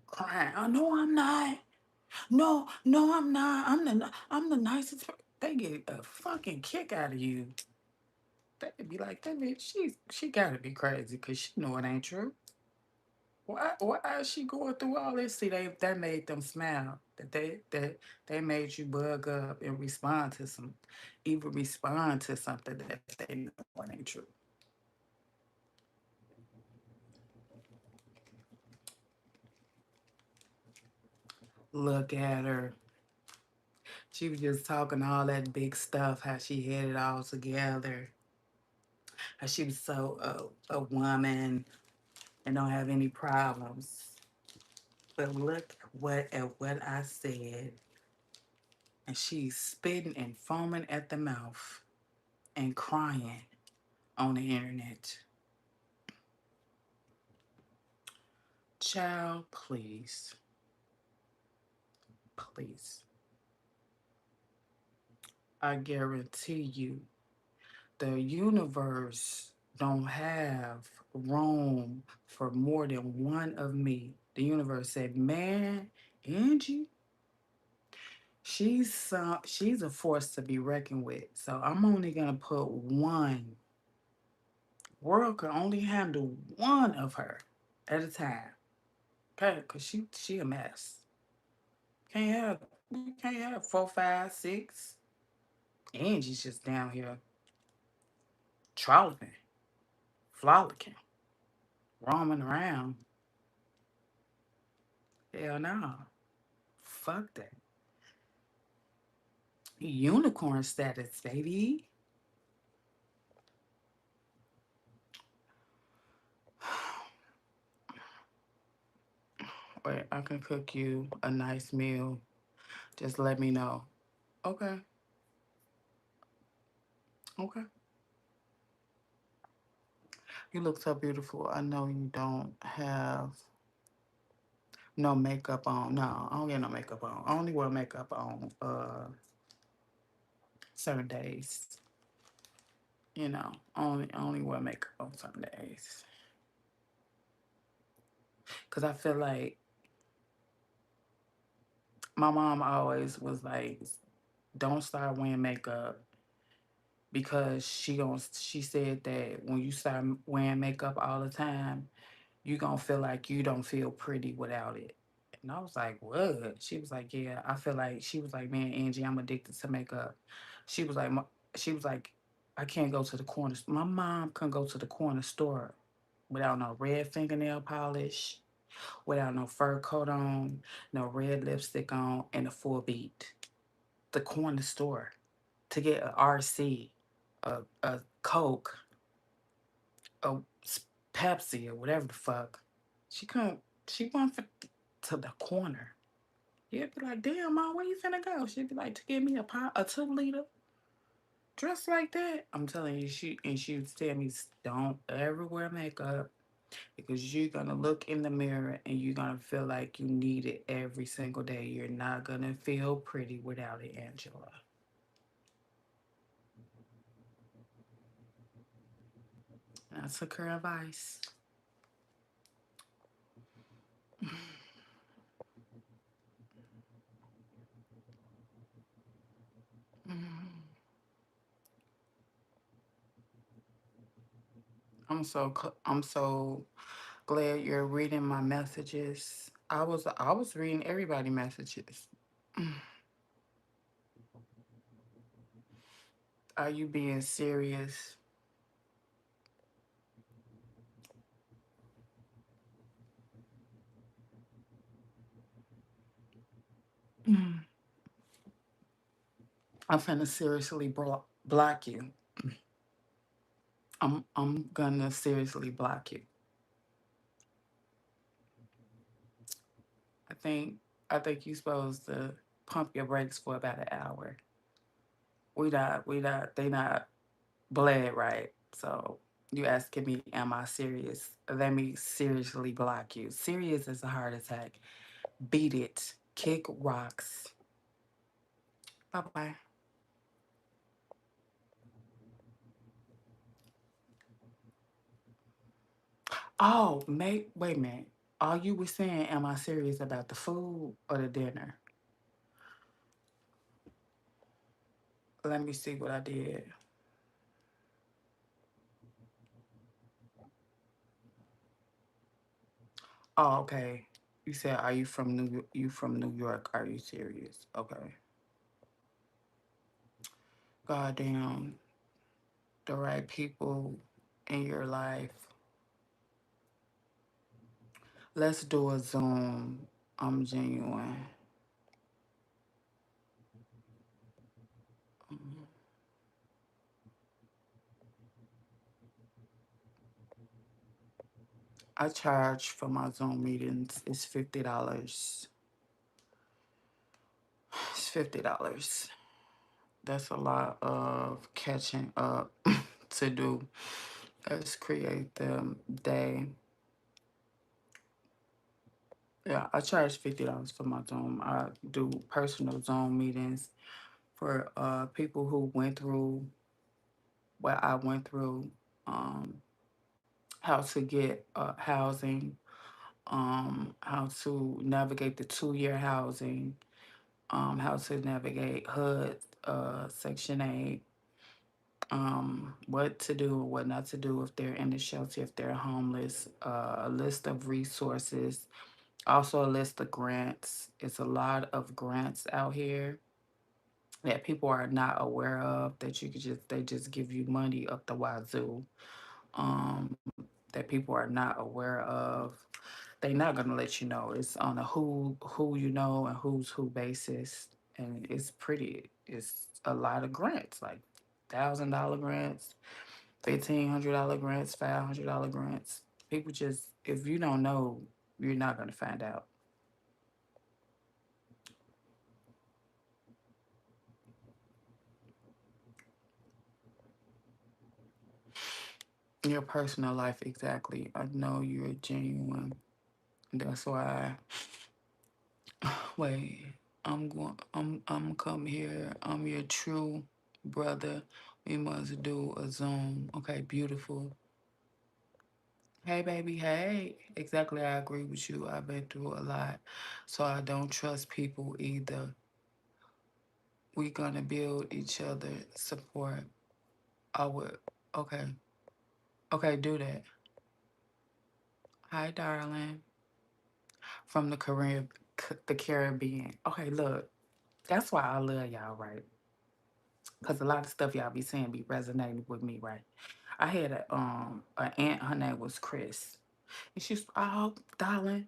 crying. Oh no, I'm not. No, no, I'm not. I'm the nicest. They get a fucking kick out of you. They be like, that bitch, she gotta be crazy because she know it ain't true. Why is she going through all this? See, that made them smile. That they made you bug up and respond to even respond to something that they know ain't true. Look at her. She was just talking all that big stuff, how she had it all together, how she was so a woman and don't have any problems. But look what I said, and she's spitting and foaming at the mouth and crying on the internet. Child, please, please. I guarantee you, the universe don't have room for more than one of me. The universe said, "Man, Angie, she's a force to be reckoned with. So I'm only gonna put one. World can only handle one of her at a time. Okay, cause she a mess. We can't have four, five, six. Angie's just down here trolloping, frolicking, roaming around. Hell no. Fuck that. Unicorn status, baby. Wait, I can cook you a nice meal. Just let me know. Okay, okay. You look so beautiful. I know you don't have no makeup on. No, I don't get no makeup on. I only wear makeup on certain days. I only wear makeup on certain days. Cause I feel like my mom always was like, don't start wearing makeup because she said that when you start wearing makeup all the time, you gonna feel like you don't feel pretty without it. And I was like, what? She was like, yeah, I feel like she was like, man, Angie, I'm addicted to makeup. She was like, she was like, I can't go to the corner. My mom couldn't go to the corner store without no red fingernail polish, without no fur coat on, no red lipstick on, and a full beat. The corner store to get a RC, a Coke, a Pepsi, or whatever the fuck. She couldn't. She went to the corner. You'd be like, "Damn, mom, where you finna go?" She'd be like, "To get me a 2 liter, dressed like that." I'm telling you, she would tell me, "Don't ever wear makeup because you're gonna look in the mirror and you're gonna feel like you need it every single day. You're not gonna feel pretty without it, Angela." And I took her advice. I'm so glad you're reading my messages. I was reading everybody messages. Are you being serious? I'm finna seriously block you. I'm gonna seriously block you. I think I think you're supposed to pump your brakes for about an hour. They not bled right. So you asking me, am I serious? Let me seriously block you. Serious as a heart attack. Beat it. Kick rocks. Bye bye. Oh, wait a minute. All you were saying, am I serious about the food or the dinner? Let me see what I did. Oh, okay. You said, are you from You from New York? Are you serious? Okay. Goddamn, the right people in your life. Let's do a Zoom. I'm genuine. Mhm. I charge for my Zoom meetings. It's $50. It's $50. That's a lot of catching up to do. Let's create the day. Yeah, I charge $50 for my Zoom. I do personal Zoom meetings for people who went through what I went through, um, how to get housing, how to navigate the 2 year housing, how to navigate HUD, Section 8, what to do and what not to do if they're in the shelter, if they're homeless, a list of resources, also a list of grants. It's a lot of grants out here that people are not aware of that they just give you money up the wazoo. Um, that people are not aware of. They're not gonna let you know. It's on a who you know and who's who basis, and it's pretty. It's a lot of grants, like $1,000 grants, $1,500 grants, $500 grants. People just, if you don't know, you're not gonna find out. Your personal life, exactly. I know you're genuine. That's why. Wait, I'm come here. I'm your true brother. We must do a Zoom. Okay, beautiful. Hey baby, hey. Exactly, I agree with you. I've been through a lot. So I don't trust people either. We gonna build each other support. I would okay. Okay, do that. Hi darling. From the Caribbean. Okay, look. That's why I love y'all, right? Because a lot of stuff y'all be saying be resonating with me, right? I had a aunt, her name was Chris. And she was, oh, darling.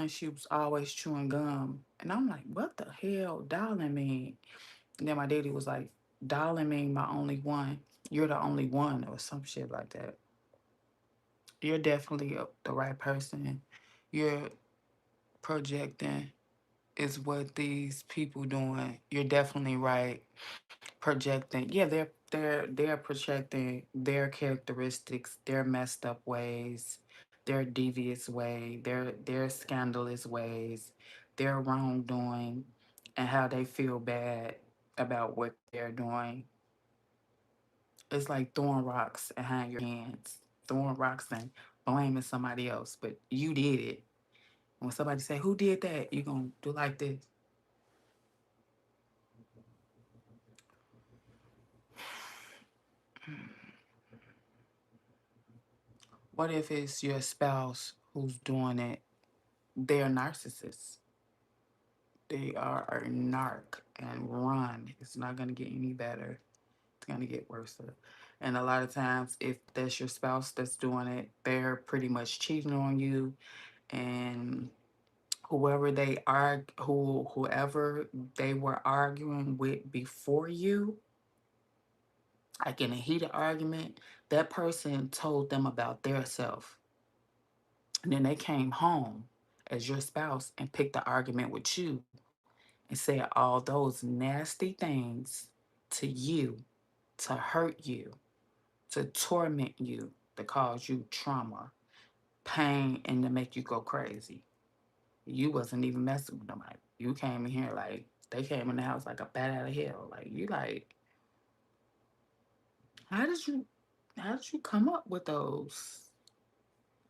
She was always chewing gum. And I'm like, what the hell darling mean? And then my daddy was like, darling mean my only one. You're the only one, or some shit like that. You're definitely the right person. You're projecting is what these people doing. You're definitely right. Projecting. Yeah, they're projecting their characteristics, their messed up ways, their devious way, their scandalous ways, their wrongdoing, and how they feel bad about what they're doing. It's like throwing rocks behind your hands, throwing rocks and blaming somebody else, but you did it. When somebody say, "Who did that?" You're gonna do like this. What if it's your spouse who's doing it? They're narcissists. They are a narc and run. It's not gonna get any better. It's gonna get worse. And a lot of times, if that's your spouse that's doing it, they're pretty much cheating on you. And whoever they were arguing with before you, like in a heated argument, that person told them about their self. And then they came home as your spouse and picked the argument with you and said all those nasty things. to you, to hurt you, to torment you, to cause you trauma, pain, and to make you go crazy. You wasn't even messing with nobody. You came in here like they came in the house like a bat out of hell. Like you like, how did you how did you come up with those?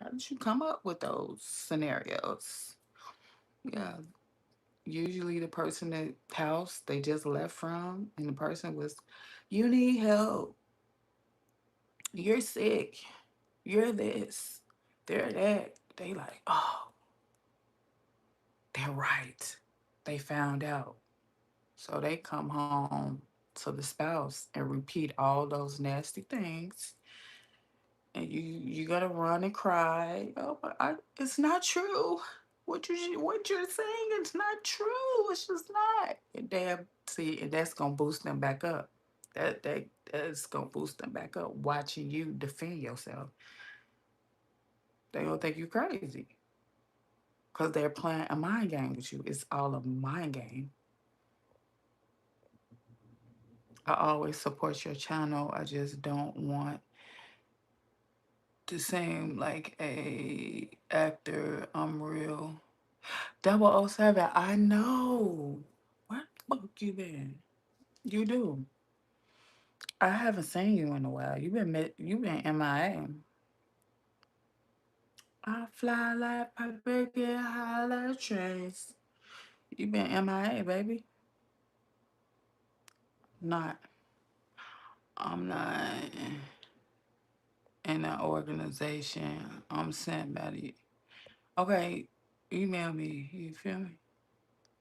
How did you come up with those scenarios? Yeah. Usually the person that house they just left from and the person was, you need help. You're sick. You're this. They're that. They like, oh, they're right. They found out. So they come home to the spouse and repeat all those nasty things. And you gotta run and cry. Oh, but it's not true. What you're saying it's not true. It's just not. And damn, see, and that's gonna boost them back up. That's gonna boost them back up. Watching you defend yourself, they gonna think you crazy because they're playing a mind game with you. It's all a mind game. I always support your channel. I just don't want to seem like a actor. I'm real. 007. I know. Where the fuck you been? You do. I haven't seen you in a while. You been MIA. I fly like paper, get high like trains. You been MIA, baby. Not. I'm not in an organization. I'm sent by the. Okay, email me. You feel me?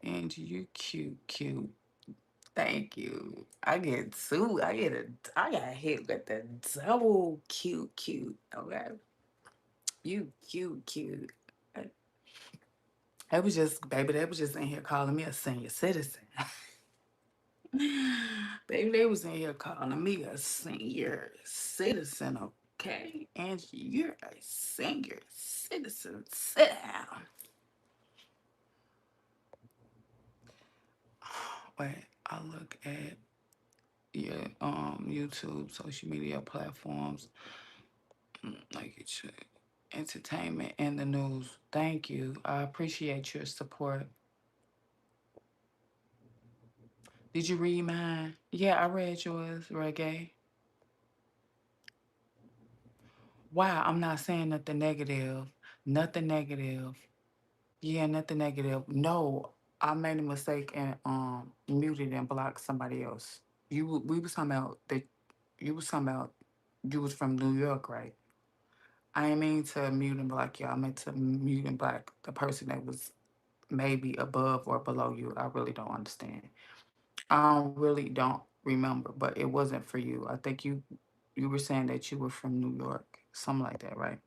Angie, you cute, cute. Thank you. I get sued. I got hit with the double cute, cute. Okay. You cute, cute. Uh, They was just, baby, they was just in here calling me a senior citizen. Baby, they was in here calling me a senior citizen, okay? Angie, you're a senior citizen. Sit down. Wait, I look at your YouTube, social media platforms, like it should. Entertainment and the news. Thank you. I appreciate your support. Did you read mine? Yeah, I read yours, Reggae. Wow, I'm not saying nothing negative. Nothing negative. Yeah, nothing negative. No, I made a mistake and muted and blocked somebody else. We was talking about that you was talking about you was from New York, right? I ain't mean to mute and block you. I meant to mute and block the person that was maybe above or below you. I really don't understand. I really don't remember, but it wasn't for you. I think you were saying that you were from New York, something like that, right?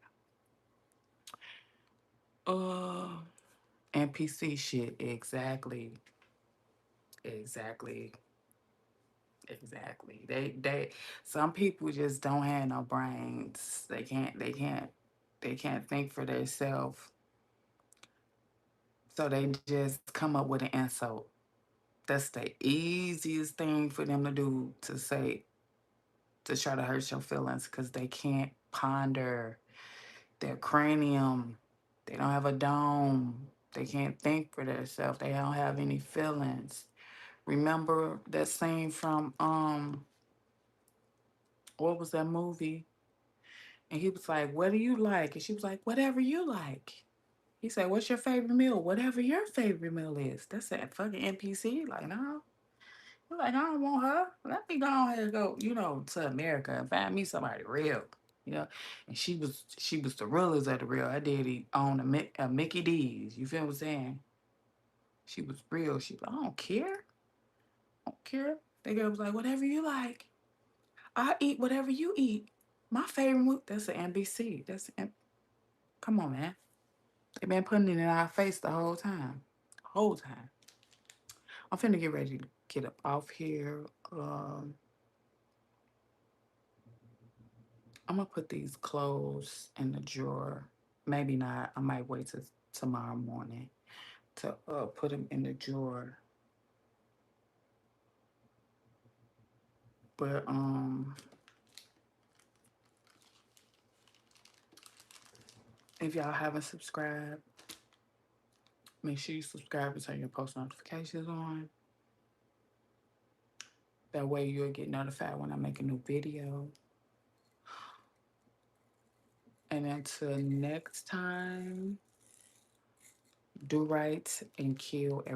Uh, NPC shit, exactly, exactly, exactly. Some people just don't have no brains. They can't think for themselves. So they just come up with an insult. That's the easiest thing for them to do to say to try to hurt your feelings because they can't ponder their cranium. They don't have a dome. They can't think for themselves. They don't have any feelings. Remember that scene from what was that movie? And he was like, "What do you like?" And she was like, "Whatever you like." He said, "What's your favorite meal?" "Whatever your favorite meal is." That's that fucking NPC. Like, no. He's like, I don't want her. Let me go ahead and go, to America and find me somebody real. You know, and she was the realest of the real. I did own a Mickey D's. You feel what I'm saying? She was real. She was like, I don't care. I don't care. The girl was like, whatever you like. I eat whatever you eat. My favorite movie. That's an NBC. Come on, man. They've been putting it in our face the whole time. Whole time. I'm finna get ready to get up off here. I'm gonna put these clothes in the drawer. Maybe not. I might wait till tomorrow morning to put them in the drawer. But if y'all haven't subscribed, make sure you subscribe and turn your post notifications on. That way you'll get notified when I make a new video. And until next time, do right and kill